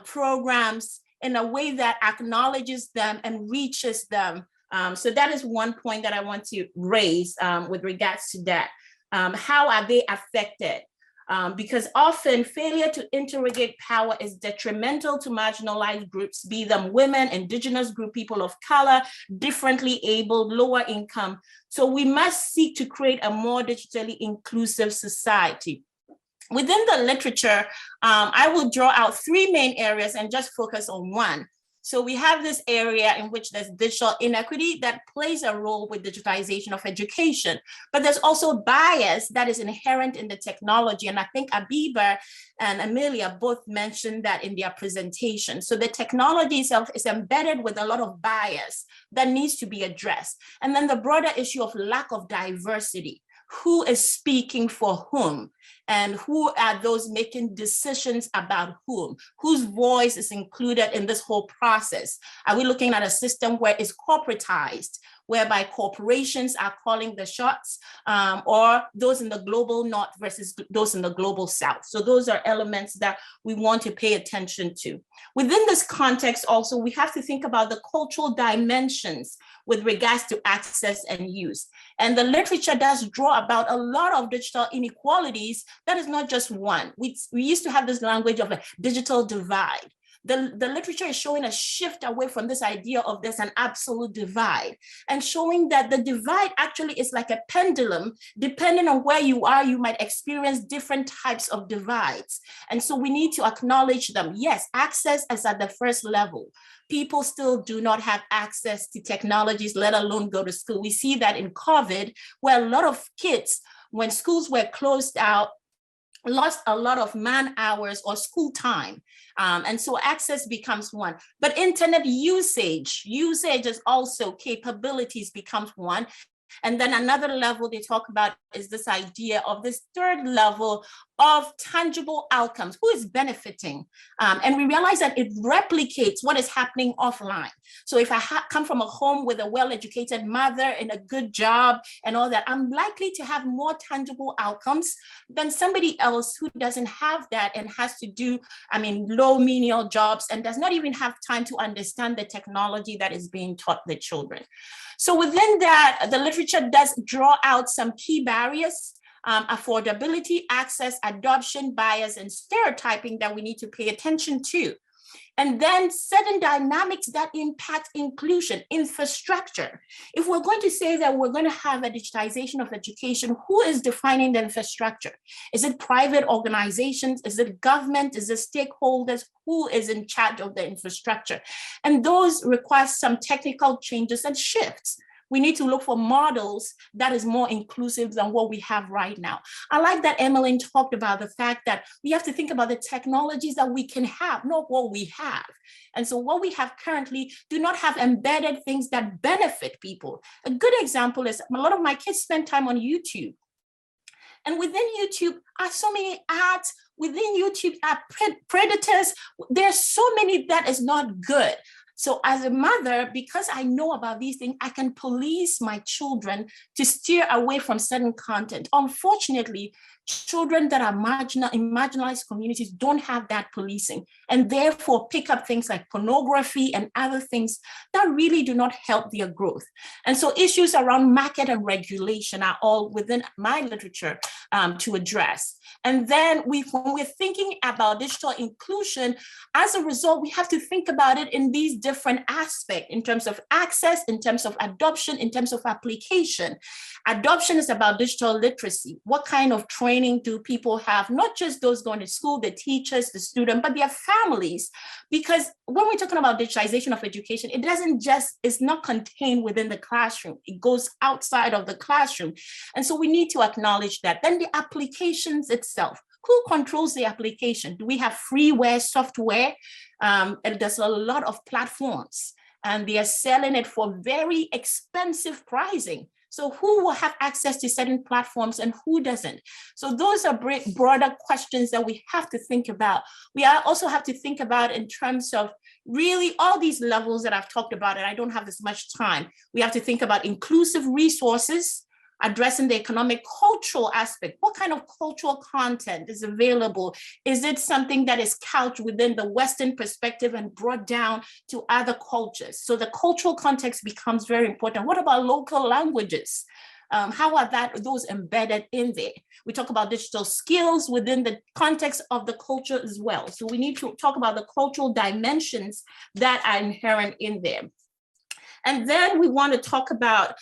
programs in a way that acknowledges them and reaches them. So that is one point that I want to raise with regards to that. How are they affected? Because often failure to interrogate power is detrimental to marginalized groups, be them women, indigenous group, people of color, differently abled, lower income. So we must seek to create a more digitally inclusive society. Within the literature, I will draw out three main areas and just focus on one. So we have this area in which there's digital inequity that plays a role with digitization of education, but there's also bias that is inherent in the technology. And I think Abiba and Amelia both mentioned that in their presentation. So the technology itself is embedded with a lot of bias that needs to be addressed. And then the broader issue of lack of diversity. Who is speaking for whom? And who are those making decisions about whom? Whose voice is included in this whole process? Are we looking at a system where it's corporatized, whereby corporations are calling the shots, or those in the global north versus those in the global south? So those are elements that we want to pay attention to. Within this context also, we have to think about the cultural dimensions with regards to access and use. And the literature does draw about a lot of digital inequalities. That is not just one. We used to have this language of a digital divide. The literature is showing a shift away from this idea of there's an absolute divide, and showing that the divide actually is like a pendulum. Depending on where you are, you might experience different types of divides. And so we need to acknowledge them. Yes, access is at the first level. People still do not have access to technologies, let alone go to school. We see that in COVID, where a lot of kids when schools were closed out, lost a lot of man hours or school time. And so access becomes one, but internet usage is also capabilities becomes one. And then another level they talk about is this idea of this third level of tangible outcomes. Who is benefiting? And we realize that it replicates what is happening offline. So if I come from a home with a well-educated mother and a good job and all that, I'm likely to have more tangible outcomes than somebody else who doesn't have that and has to do, low menial jobs and does not even have time to understand the technology that is being taught the children. So within that, the literature does draw out some key barriers, affordability, access, adoption, bias, and stereotyping that we need to pay attention to. And then certain dynamics that impact inclusion, infrastructure. If we're going to say that we're going to have a digitization of education, who is defining the infrastructure? Is it private organizations? Is it government? Is it stakeholders? Who is in charge of the infrastructure? And those require some technical changes and shifts. We need to look for models that is more inclusive than what we have right now. I like that Emmeline talked about the fact that we have to think about the technologies that we can have, not what we have. And so what we have currently do not have embedded things that benefit people. A good example is a lot of my kids spend time on YouTube. And within YouTube are so many ads, within YouTube are predators. There's so many that is not good. So as a mother, because I know about these things, I can police my children to steer away from certain content. Unfortunately, children that are in marginalized communities don't have that policing and therefore pick up things like pornography and other things that really do not help their growth. And so issues around market and regulation are all within my literature to address. And then when we're thinking about digital inclusion, as a result, we have to think about it in these different aspects in terms of access, in terms of adoption, in terms of application. Adoption is about digital literacy. What kind of training do people have? Not just those going to school, the teachers, the student, but their families. Because when we're talking about digitization of education, it's not contained within the classroom. It goes outside of the classroom. And so we need to acknowledge that. Then the applications itself. Who controls the application? Do we have freeware, software? And there's a lot of platforms and they are selling it for very expensive pricing. So who will have access to certain platforms and who doesn't? So those are broader questions that we have to think about. We also have to think about in terms of really all these levels that I've talked about, and I don't have this much time. We have to think about inclusive resources, addressing the economic, cultural aspect. What kind of cultural content is available? Is it something that is couched within the Western perspective and brought down to other cultures? So the cultural context becomes very important. What about local languages? How are those embedded in there? We talk about digital skills within the context of the culture as well. So we need to talk about the cultural dimensions that are inherent in there. And then we want to talk about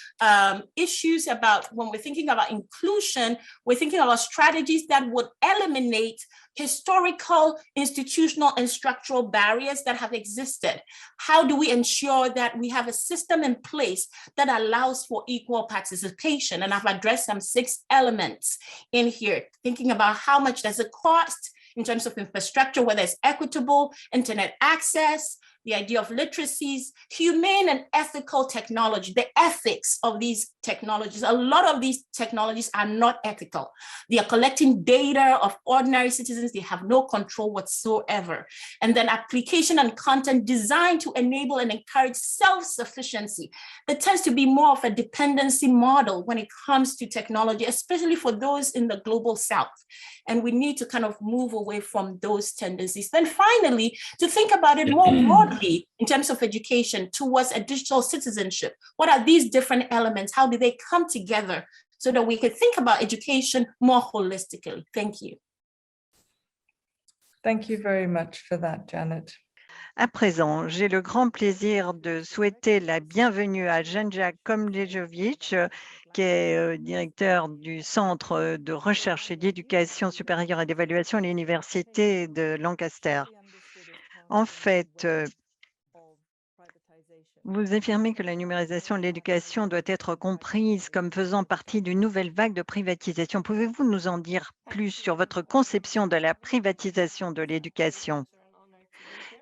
issues about when we're thinking about inclusion, we're thinking about strategies that would eliminate historical, institutional, and structural barriers that have existed. How do we ensure that we have a system in place that allows for equal participation? And I've addressed some 6 elements in here, thinking about how much does it cost in terms of infrastructure, whether it's equitable, internet access, the idea of literacies, humane and ethical technology, the ethics of these technologies. A lot of these technologies are not ethical. They are collecting data of ordinary citizens. They have no control whatsoever. And then application and content designed to enable and encourage self-sufficiency. There tends to be more of a dependency model when it comes to technology, especially for those in the global South. And we need to kind of move away from those tendencies. Then finally, to think about it more broadly in terms of education towards a digital citizenship. What are these different elements? How do they come together so that we can think about education more holistically? Thank you. Thank you very much for that, Janet. À présent, j'ai le grand plaisir de souhaiter la bienvenue à Janja Komlejovic, qui est directeur du Centre de recherche et d'éducation supérieure et d'évaluation à l'Université de Lancaster. En fait, Vous affirmez que la numérisation de l'éducation doit être comprise comme faisant partie d'une nouvelle vague de privatisation. Pouvez-vous nous en dire plus sur votre conception de la privatisation de l'éducation?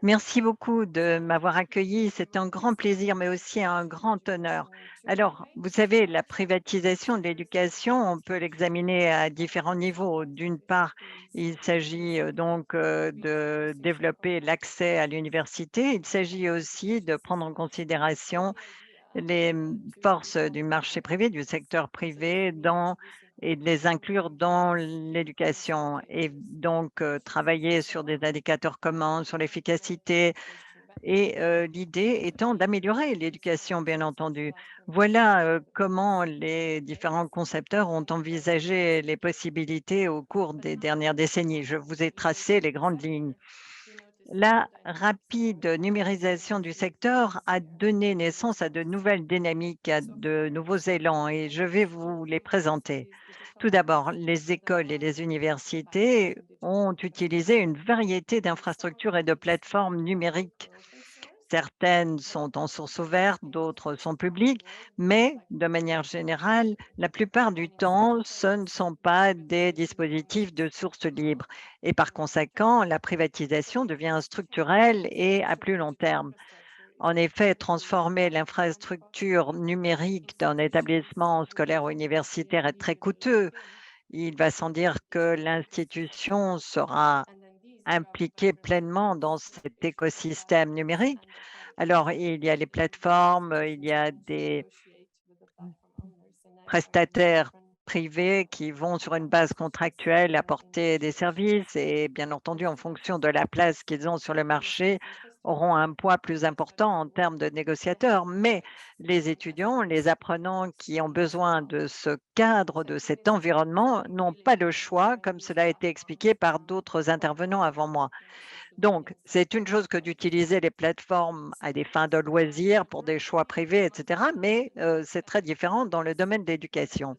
Merci beaucoup de m'avoir accueilli. C'est un grand plaisir, mais aussi un grand honneur. Alors, vous savez, la privatisation de l'éducation, on peut l'examiner à différents niveaux. D'une part, il s'agit donc de développer l'accès à l'université. Il s'agit aussi de prendre en considération les forces du marché privé, du secteur privé et de les inclure dans l'éducation et donc travailler sur des indicateurs communs, sur l'efficacité et l'idée étant d'améliorer l'éducation, bien entendu. Voilà comment les différents concepteurs ont envisagé les possibilités au cours des dernières décennies. Je vous ai tracé les grandes lignes. La rapide numérisation du secteur a donné naissance à de nouvelles dynamiques, à de nouveaux élans et je vais vous les présenter. Tout d'abord, les écoles et les universités ont utilisé une variété d'infrastructures et de plateformes numériques. Certaines sont en source ouverte, d'autres sont publiques, mais de manière générale, la plupart du temps, ce ne sont pas des dispositifs de source libre. Et par conséquent, la privatisation devient structurelle et à plus long terme. En effet, transformer l'infrastructure numérique d'un établissement scolaire ou universitaire est très coûteux. Il va sans dire que l'institution sera impliquée pleinement dans cet écosystème numérique. Alors, il y a les plateformes, il y a des prestataires privés qui vont sur une base contractuelle apporter des services et bien entendu, en fonction de la place qu'ils ont sur le marché, auront un poids plus important en termes de négociateurs. Mais les étudiants, les apprenants qui ont besoin de ce cadre, de cet environnement, n'ont pas le choix, comme cela a été expliqué par d'autres intervenants avant moi. Donc, c'est une chose que d'utiliser les plateformes à des fins de loisirs pour des choix privés, etc., mais c'est très différent dans le domaine de l'éducation.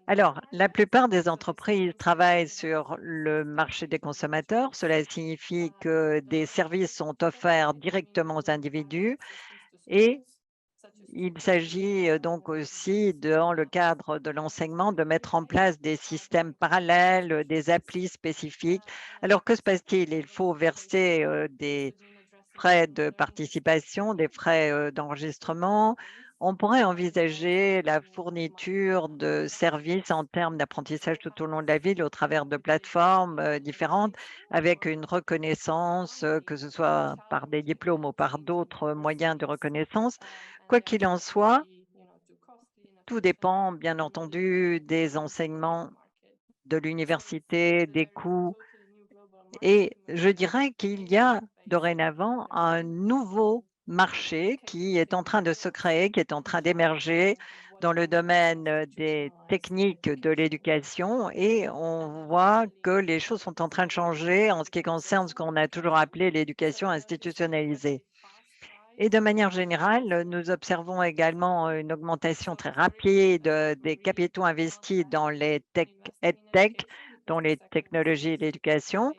Alors, la plupart des entreprises travaillent sur le marché des consommateurs. Cela signifie que des services sont offerts directement aux individus et il s'agit donc aussi, dans le cadre de l'enseignement, de mettre en place des systèmes parallèles, des applis spécifiques. Alors, que se passe-t-il? Il faut verser des frais de participation, des frais d'enregistrement. On pourrait envisager la fourniture de services en termes d'apprentissage tout au long de la vie au travers de plateformes différentes avec une reconnaissance, que ce soit par des diplômes ou par d'autres moyens de reconnaissance. Quoi qu'il en soit, tout dépend bien entendu des enseignements de l'université, des coûts et je dirais qu'il y a dorénavant un nouveau marché qui est en train de se créer, qui est en train d'émerger dans le domaine des techniques de l'éducation et on voit que les choses sont en train de changer en ce qui concerne ce qu'on a toujours appelé l'éducation institutionnalisée. Et de manière générale, nous observons également une augmentation très rapide des capitaux investis dans les EdTech, dans les technologies de l'éducation.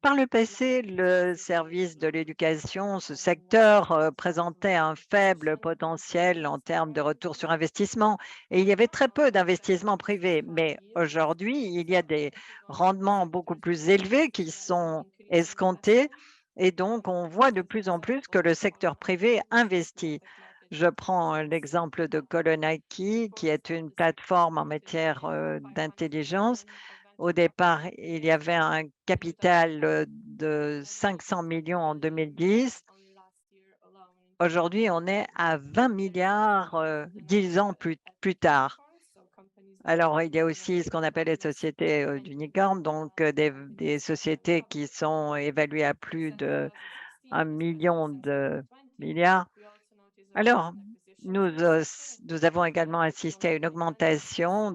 Par le passé, le service de l'éducation, ce secteur présentait un faible potentiel en termes de retour sur investissement et il y avait très peu d'investissements privés. Mais aujourd'hui, il y a des rendements beaucoup plus élevés qui sont escomptés et donc on voit de plus en plus que le secteur privé investit. Je prends l'exemple de Kolonaki, qui est une plateforme en matière d'intelligence. Au départ, il y avait un capital de 500 millions en 2010. Aujourd'hui, on est à 20 milliards 10 ans plus tard. Alors, il y a aussi ce qu'on appelle les sociétés d'unicornes, donc des sociétés qui sont évaluées à plus de 1 million de milliards. Alors, nous avons également assisté à une augmentation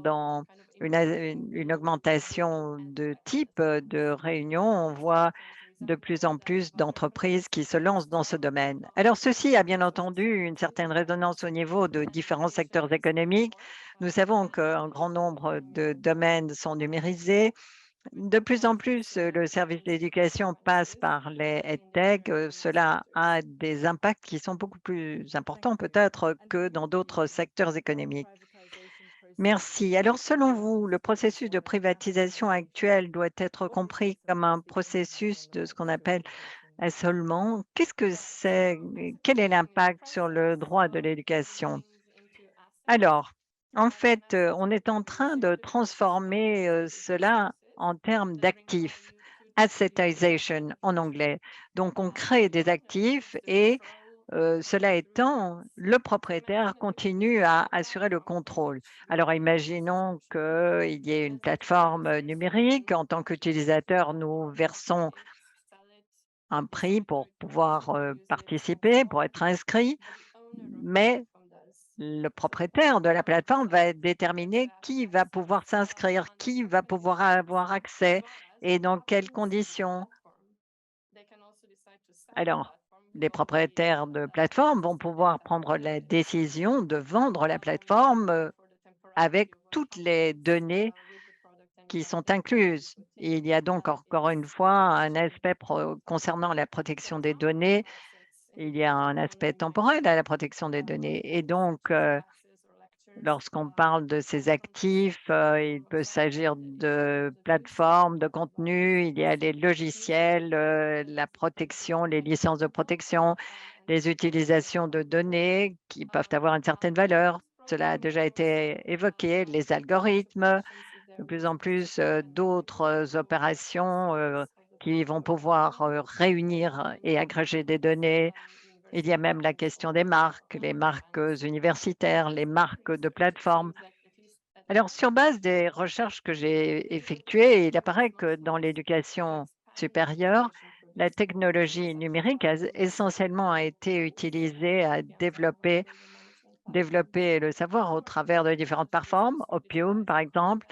une augmentation de type de réunion. On voit de plus en plus d'entreprises qui se lancent dans ce domaine. Alors, ceci a bien entendu une certaine résonance au niveau de différents secteurs économiques. Nous savons qu'un grand nombre de domaines sont numérisés De plus en plus, le service d'éducation passe par les EdTech. Cela a des impacts qui sont beaucoup plus importants peut-être que dans d'autres secteurs économiques. Merci. Alors, selon vous, le processus de privatisation actuel doit être compris comme un processus de ce qu'on appelle assolement. Qu'est-ce que c'est? Quel est l'impact sur le droit de l'éducation? Alors, en fait, on est en train de transformer cela en termes d'actifs, assetization en anglais. Donc, on crée des actifs et cela étant, le propriétaire continue à assurer le contrôle. Alors, imaginons qu'il y ait une plateforme numérique. En tant qu'utilisateur, nous versons un prix pour pouvoir participer, pour être inscrit, mais le propriétaire de la plateforme va déterminer qui va pouvoir s'inscrire, qui va pouvoir avoir accès et dans quelles conditions. Alors, les propriétaires de plateformes vont pouvoir prendre la décision de vendre la plateforme avec toutes les données qui sont incluses. Il y a donc encore une fois un aspect concernant la protection des données. Il y a un aspect temporel à la protection des données. Et donc, lorsqu'on parle de ces actifs, il peut s'agir de plateformes, de contenu, il y a les logiciels, la protection, les licences de protection, les utilisations de données qui peuvent avoir une certaine valeur. Cela a déjà été évoqué, les algorithmes, de plus en plus d'autres opérations qui vont pouvoir réunir et agréger des données. Il y a même la question des marques, les marques universitaires, les marques de plateformes. Alors, sur base des recherches que j'ai effectuées, il apparaît que dans l'éducation supérieure, la technologie numérique a essentiellement été utilisée à développer le savoir au travers de différentes plateformes. Opium, par exemple,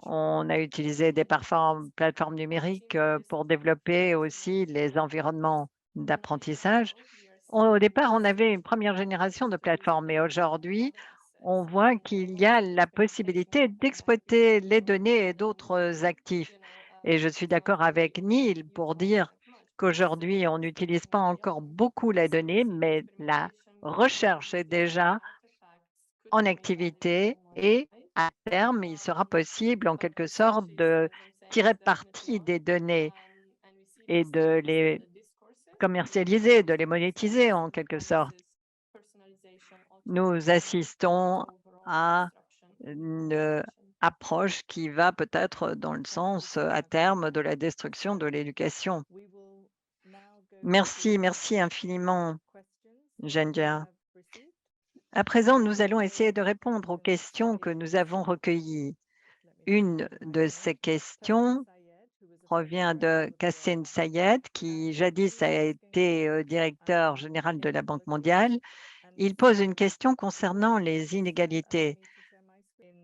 on a utilisé des plateformes numériques pour développer aussi les environnements d'apprentissage. Au départ, on avait une première génération de plateformes, mais aujourd'hui, on voit qu'il y a la possibilité d'exploiter les données et d'autres actifs. Et je suis d'accord avec Neil pour dire qu'aujourd'hui, on n'utilise pas encore beaucoup la donnée, mais la recherche est déjà en activité et à terme, il sera possible en quelque sorte de tirer parti des données et de les commercialiser, de les monétiser en quelque sorte. Nous assistons à une approche qui va peut-être dans le sens à terme de la destruction de l'éducation. Merci, merci infiniment, Gendia. À présent, nous allons essayer de répondre aux questions que nous avons recueillies. Une de ces questions provient de Kassim Sayed, qui jadis a été directeur général de la Banque mondiale. Il pose une question concernant les inégalités.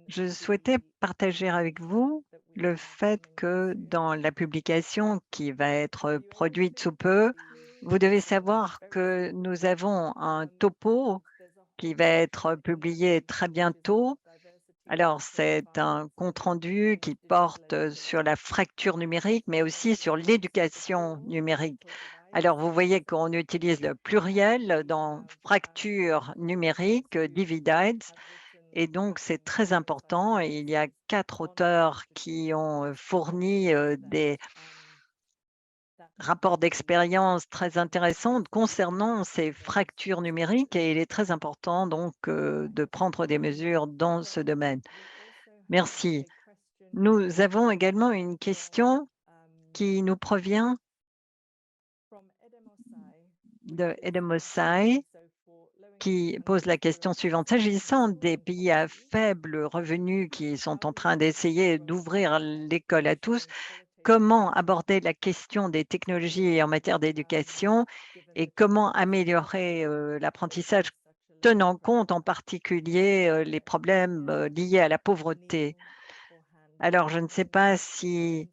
Je souhaitais partager avec vous le fait que dans la publication qui va être produite sous peu, vous devez savoir que nous avons un topo qui va être publié très bientôt. Alors, c'est un compte-rendu qui porte sur la fracture numérique, mais aussi sur l'éducation numérique. Alors, vous voyez qu'on utilise le pluriel dans fracture numérique, divides, et donc c'est très important. Et il y a 4 auteurs qui ont fourni des rapports d'expérience très intéressants concernant ces fractures numériques et il est très important donc de prendre des mesures dans ce domaine. Merci. Nous avons également une question qui nous provient de Edemosai qui pose la question suivante. S'agissant des pays à faible revenu qui sont en train d'essayer d'ouvrir l'école à tous, comment aborder la question des technologies en matière d'éducation et comment améliorer l'apprentissage tenant compte en particulier les problèmes liés à la pauvreté. Alors, je ne sais pas si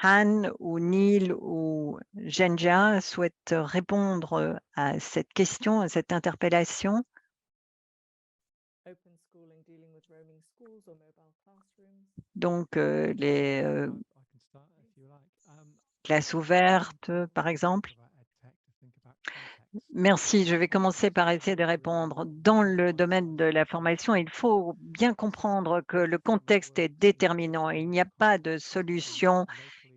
Han ou Neil ou Genja souhaitent répondre à cette question, à cette interpellation. Donc, les classe ouverte, par exemple? Merci, je vais commencer par essayer de répondre. Dans le domaine de la formation, il faut bien comprendre que le contexte est déterminant. Il n'y a pas de solution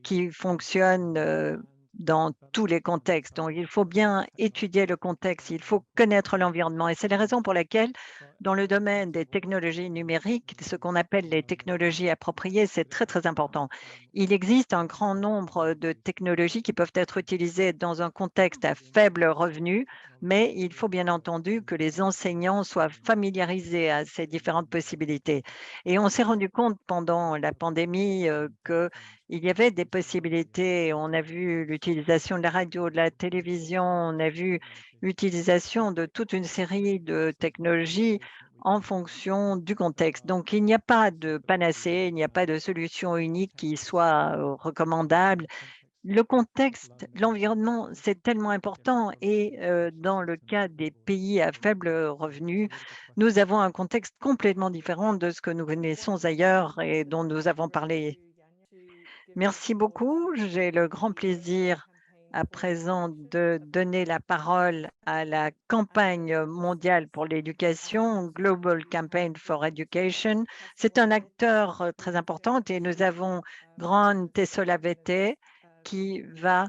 qui fonctionne dans tous les contextes. Donc, il faut bien étudier le contexte, il faut connaître l'environnement. Et c'est la raison pour laquelle, dans le domaine des technologies numériques, ce qu'on appelle les technologies appropriées, c'est très, très important. Il existe un grand nombre de technologies qui peuvent être utilisées dans un contexte à faible revenu, mais il faut bien entendu que les enseignants soient familiarisés à ces différentes possibilités. Et on s'est rendu compte pendant la pandémie que il y avait des possibilités. On a vu l'utilisation de la radio, de la télévision, on a vu l'utilisation de toute une série de technologies en fonction du contexte. Donc, il n'y a pas de panacée, il n'y a pas de solution unique qui soit recommandable. Le contexte, l'environnement, c'est tellement important et dans le cas des pays à faible revenu, nous avons un contexte complètement différent de ce que nous connaissons ailleurs et dont nous avons parlé. Merci beaucoup. J'ai le grand plaisir à présent de donner la parole à la campagne mondiale pour l'éducation, Global Campaign for Education. C'est un acteur très important et nous avons Gran Tessolavete qui va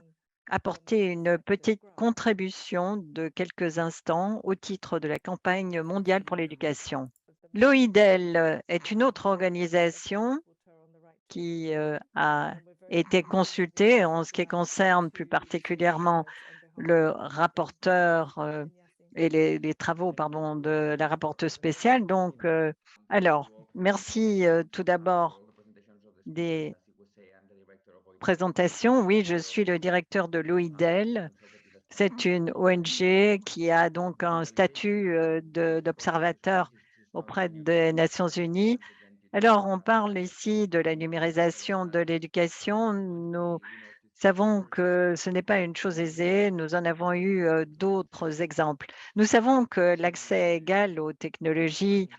apporter une petite contribution de quelques instants au titre de la campagne mondiale pour l'éducation. L'OIDEL est une autre organisation qui a été consulté en ce qui concerne plus particulièrement le rapporteur et les travaux pardon, de la rapporteuse spéciale. Donc, alors, merci tout d'abord des présentations. Oui, je suis le directeur de l'OIDEL. C'est une ONG qui a donc un statut d'observateur auprès des Nations Unies. Alors, on parle ici de la numérisation de l'éducation. Nous savons que ce n'est pas une chose aisée. Nous en avons eu d'autres exemples. Nous savons que l'accès égal aux technologies,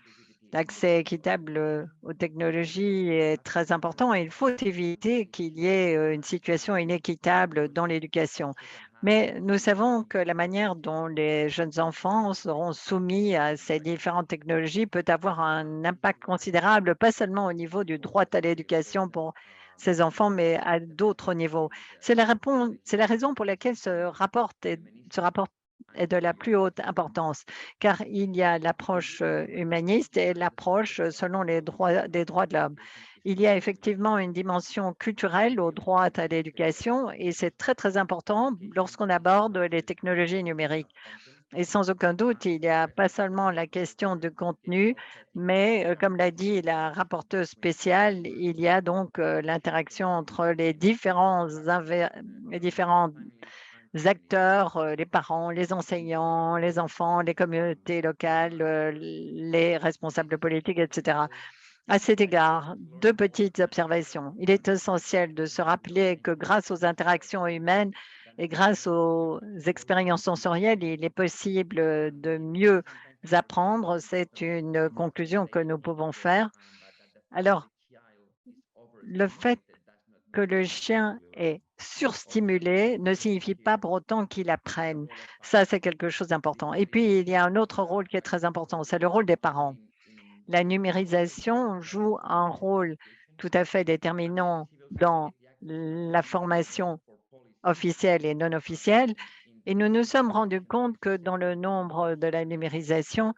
l'accès équitable aux technologies est très important et il faut éviter qu'il y ait une situation inéquitable dans l'éducation. Mais nous savons que la manière dont les jeunes enfants seront soumis à ces différentes technologies peut avoir un impact considérable, pas seulement au niveau du droit à l'éducation pour ces enfants, mais à d'autres niveaux. C'est la raison pour laquelle ce rapport est de la plus haute importance, car il y a l'approche humaniste et l'approche selon les droits des droits de l'homme. Il y a effectivement une dimension culturelle au droit à l'éducation et c'est très, très important lorsqu'on aborde les technologies numériques. Et sans aucun doute, il n'y a pas seulement la question de contenu, mais comme l'a dit la rapporteuse spéciale, il y a donc l'interaction entre les différents acteurs, les parents, les enseignants, les enfants, les communautés locales, les responsables politiques, etc. À cet égard, deux petites observations. Il est essentiel de se rappeler que grâce aux interactions humaines et grâce aux expériences sensorielles, il est possible de mieux apprendre. C'est une conclusion que nous pouvons faire. Alors, le fait que le chien est surstimulé ne signifie pas pour autant qu'il apprenne. Ça, c'est quelque chose d'important. Et puis, il y a un autre rôle qui est très important, c'est le rôle des parents. La numérisation joue un rôle tout à fait déterminant dans la formation officielle et non officielle. Et nous nous sommes rendus compte que dans le nombre de la numérisation,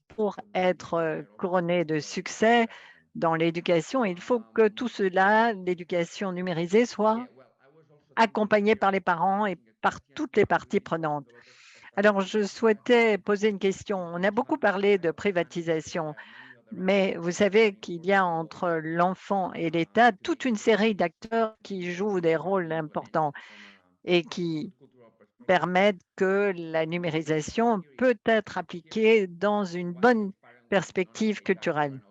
pour être couronné de succès dans l'éducation, il faut que tout cela, l'éducation numérisée, soit accompagnée par les parents et par toutes les parties prenantes. Alors, je souhaitais poser une question. On a beaucoup parlé de privatisation, mais vous savez qu'il y a entre l'enfant et l'État toute une série d'acteurs qui jouent des rôles importants et qui permettent que la numérisation peut être appliquée dans une bonne perspective culturelle.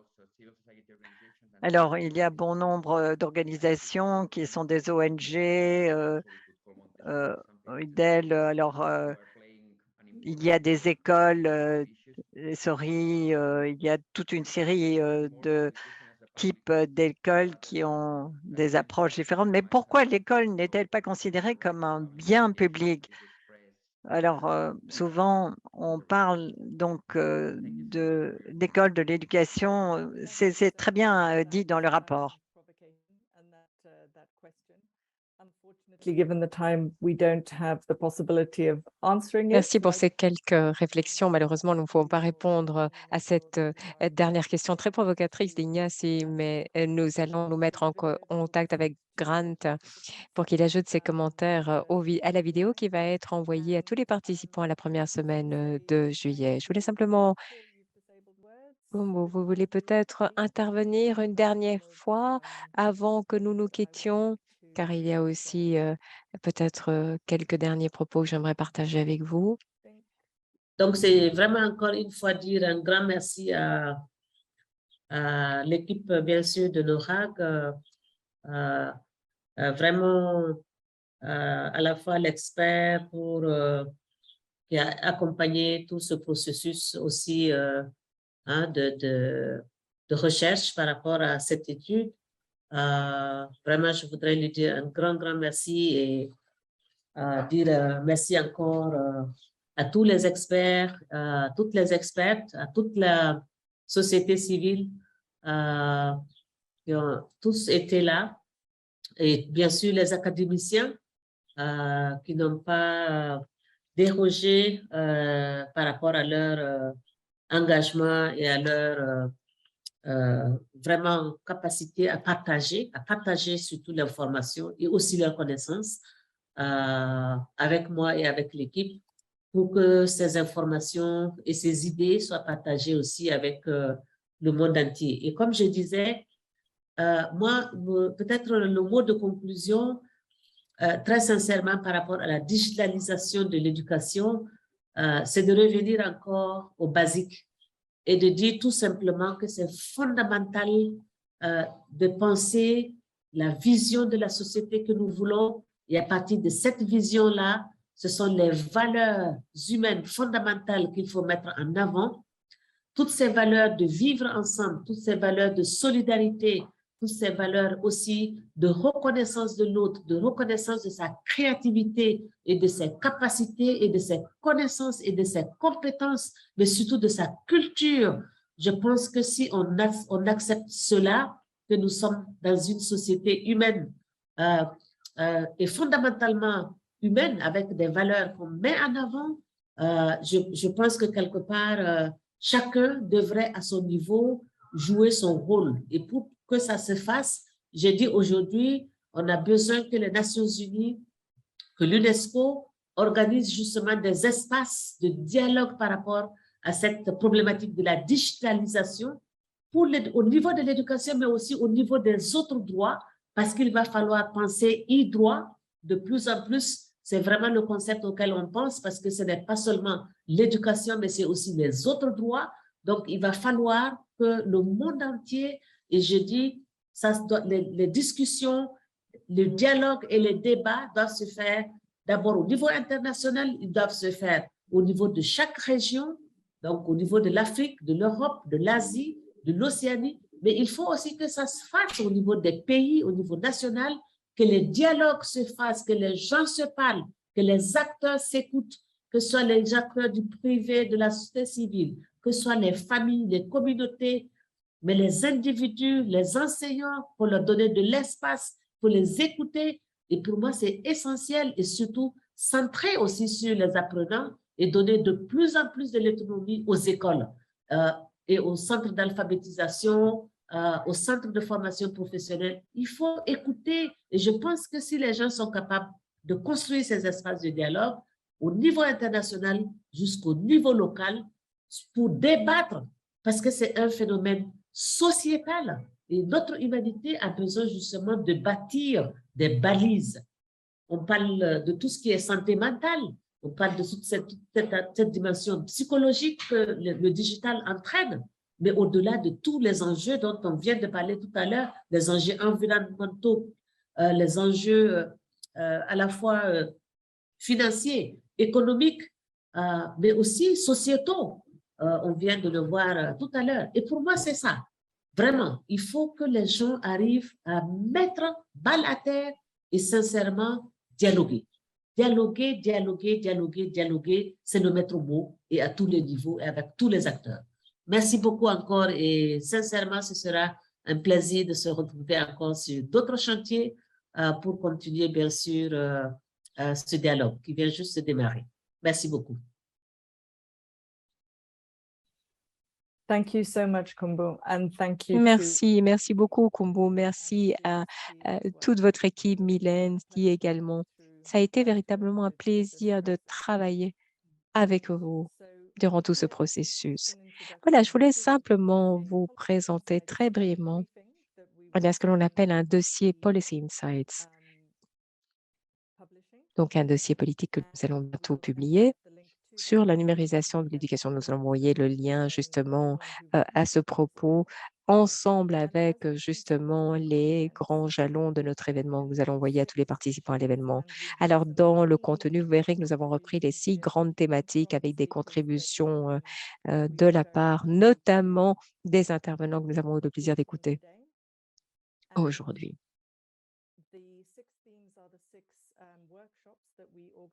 Alors, il y a bon nombre d'organisations qui sont des ONG, OIDEL, alors il y a des écoles, SORI, il y a toute une série types d'écoles qui ont des approches différentes. Mais pourquoi l'école n'est-elle pas considérée comme un bien public? Alors, souvent, on parle donc d'école de l'éducation. C'est très bien dit dans le rapport. Given the time, we don't have the possibility of answering it. Merci pour ces quelques réflexions. Malheureusement, nous ne pouvons pas répondre à cette dernière question très provocatrice d'Ignacy, mais nous allons nous mettre en contact avec Grant pour qu'il ajoute ses commentaires à la vidéo qui va être envoyée à tous les participants à la première semaine de juillet. Je voulais simplement, vous voulez peut-être intervenir une dernière fois avant que nous nous quittions, car il y a aussi peut-être quelques derniers propos que j'aimerais partager avec vous. Donc, c'est vraiment encore une fois dire un grand merci à l'équipe, bien sûr, de NORAG, vraiment à la fois l'expert qui a accompagné tout ce processus aussi de recherche par rapport à cette étude. Vraiment, je voudrais lui dire un grand merci et dire merci encore à tous les experts, à toutes les expertes, à toute la société civile qui ont tous été là, et bien sûr les académiciens qui n'ont pas dérogé par rapport à leur engagement et à leur vraiment capacité à partager surtout l'information et aussi leur connaissance avec moi et avec l'équipe pour que ces informations et ces idées soient partagées aussi avec le monde entier. Et comme je disais, moi, peut-être le mot de conclusion, très sincèrement par rapport à la digitalisation de l'éducation, c'est de revenir encore aux basiques et de dire tout simplement que c'est fondamental de penser la vision de la société que nous voulons, et à partir de cette vision-là, ce sont les valeurs humaines fondamentales qu'il faut mettre en avant. Toutes ces valeurs de vivre ensemble, toutes ces valeurs de solidarité, toutes ces valeurs aussi de reconnaissance de l'autre, de reconnaissance de sa créativité et de ses capacités et de ses connaissances et de ses compétences, mais surtout de sa culture. Je pense que si on accepte cela, que nous sommes dans une société humaine et fondamentalement humaine avec des valeurs qu'on met en avant, je pense que quelque part, chacun devrait à son niveau jouer son rôle. Et pour que ça se fasse, j'ai dit aujourd'hui, on a besoin que les Nations Unies, que l'UNESCO organise justement des espaces de dialogue par rapport à cette problématique de la digitalisation au niveau de l'éducation, mais aussi au niveau des autres droits, parce qu'il va falloir penser e-droit de plus en plus. C'est vraiment le concept auquel on pense, parce que ce n'est pas seulement l'éducation, mais c'est aussi les autres droits. Donc, il va falloir que le monde entier, et je dis, les discussions, le dialogue et les débats doivent se faire d'abord au niveau international, ils doivent se faire au niveau de chaque région, donc au niveau de l'Afrique, de l'Europe, de l'Asie, de l'Océanie, mais il faut aussi que ça se fasse au niveau des pays, au niveau national, que les dialogues se fassent, que les gens se parlent, que les acteurs s'écoutent, que ce soit les acteurs du privé, de la société civile, que ce soit les familles, les communautés, mais les individus, les enseignants, pour leur donner de l'espace, pour les écouter. Et pour moi, c'est essentiel et surtout centré aussi sur les apprenants et donner de plus en plus de l'autonomie aux écoles et aux centres d'alphabétisation, aux centres de formation professionnelle. Il faut écouter et je pense que si les gens sont capables de construire ces espaces de dialogue au niveau international jusqu'au niveau local pour débattre, parce que c'est un phénomène sociétal et notre humanité a besoin justement de bâtir des balises. On parle de tout ce qui est santé mentale, on parle de toute cette dimension psychologique que le digital entraîne, mais au-delà de tous les enjeux dont on vient de parler tout à l'heure, les enjeux environnementaux, les enjeux à la fois financiers, économiques, mais aussi sociétaux. On vient de le voir tout à l'heure. Et pour moi, c'est ça. Vraiment, il faut que les gens arrivent à mettre balle à terre et sincèrement dialoguer. Dialoguer, dialoguer, dialoguer, dialoguer, c'est le maître mot et à tous les niveaux et avec tous les acteurs. Merci beaucoup encore et sincèrement, ce sera un plaisir de se retrouver encore sur d'autres chantiers pour continuer, bien sûr, ce dialogue qui vient juste de démarrer. Merci beaucoup. Thank you so much, Kumbu, and thank you. Merci beaucoup, Kumbu. Merci à toute votre équipe, Mylène, qui également. Ça a été véritablement un plaisir de travailler avec vous durant tout ce processus. Voilà, je voulais simplement vous présenter très brièvement ce que l'on appelle un dossier Policy Insights, donc un dossier politique que nous allons bientôt publier sur la numérisation de l'éducation. Nous allons envoyer le lien justement à ce propos ensemble avec justement les grands jalons de notre événement que nous allons envoyer à tous les participants à l'événement. Alors, dans le contenu, vous verrez que nous avons repris les 6 grandes thématiques avec des contributions de la part notamment des intervenants que nous avons eu le plaisir d'écouter aujourd'hui.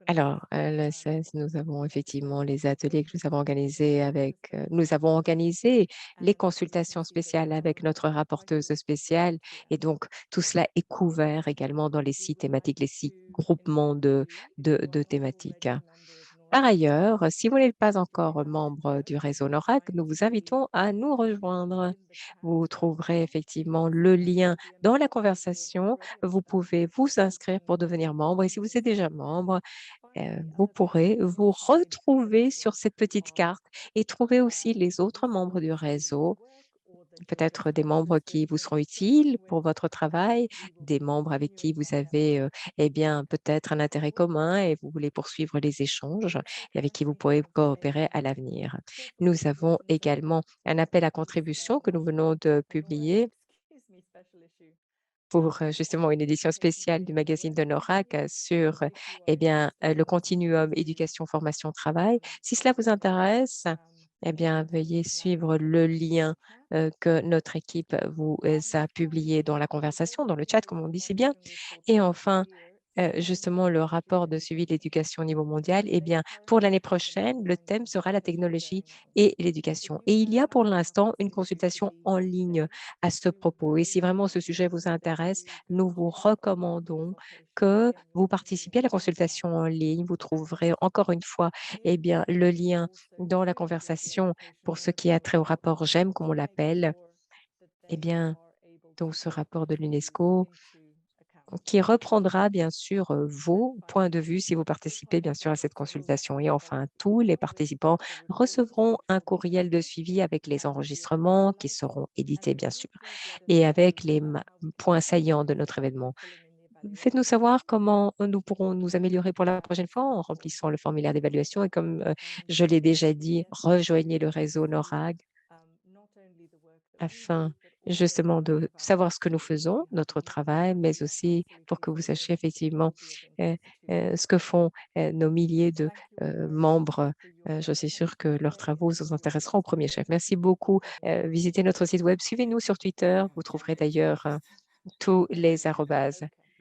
Alors, le 16, nous avons effectivement les ateliers que nous avons organisés avec, nous avons organisé les consultations spéciales avec notre rapporteuse spéciale et donc tout cela est couvert également dans les 6 thématiques, les 6 groupements de thématiques. Par ailleurs, si vous n'êtes pas encore membre du réseau NORAC, nous vous invitons à nous rejoindre. Vous trouverez effectivement le lien dans la conversation. Vous pouvez vous inscrire pour devenir membre et si vous êtes déjà membre, vous pourrez vous retrouver sur cette petite carte et trouver aussi les autres membres du réseau, peut-être des membres qui vous seront utiles pour votre travail, des membres avec qui vous avez eh bien, peut-être un intérêt commun et vous voulez poursuivre les échanges et avec qui vous pourrez coopérer à l'avenir. Nous avons également un appel à contribution que nous venons de publier pour justement une édition spéciale du magazine de NORAC sur eh bien, le continuum éducation, formation, travail. Si cela vous intéresse, eh bien, veuillez suivre le lien que notre équipe vous a publié dans la conversation, dans le chat, comme on dit si bien. Et enfin, justement, le rapport de suivi de l'éducation au niveau mondial, eh bien, pour l'année prochaine, le thème sera la technologie et l'éducation. Et il y a pour l'instant une consultation en ligne à ce propos. Et si vraiment ce sujet vous intéresse, nous vous recommandons que vous participiez à la consultation en ligne. Vous trouverez encore une fois eh bien, le lien dans la conversation pour ce qui a trait au rapport GEM, comme on l'appelle. Eh bien, donc ce rapport de l'UNESCO qui reprendra bien sûr vos points de vue si vous participez bien sûr à cette consultation. Et enfin, tous les participants recevront un courriel de suivi avec les enregistrements qui seront édités bien sûr et avec les points saillants de notre événement. Faites-nous savoir comment nous pourrons nous améliorer pour la prochaine fois en remplissant le formulaire d'évaluation et comme je l'ai déjà dit, rejoignez le réseau NORAG afin justement de savoir ce que nous faisons, notre travail, mais aussi pour que vous sachiez effectivement ce que font nos milliers de membres. Je suis sûre que leurs travaux vous intéresseront au premier chef. Merci beaucoup. Visitez notre site web, suivez-nous sur Twitter. Vous trouverez d'ailleurs tous les arrobases.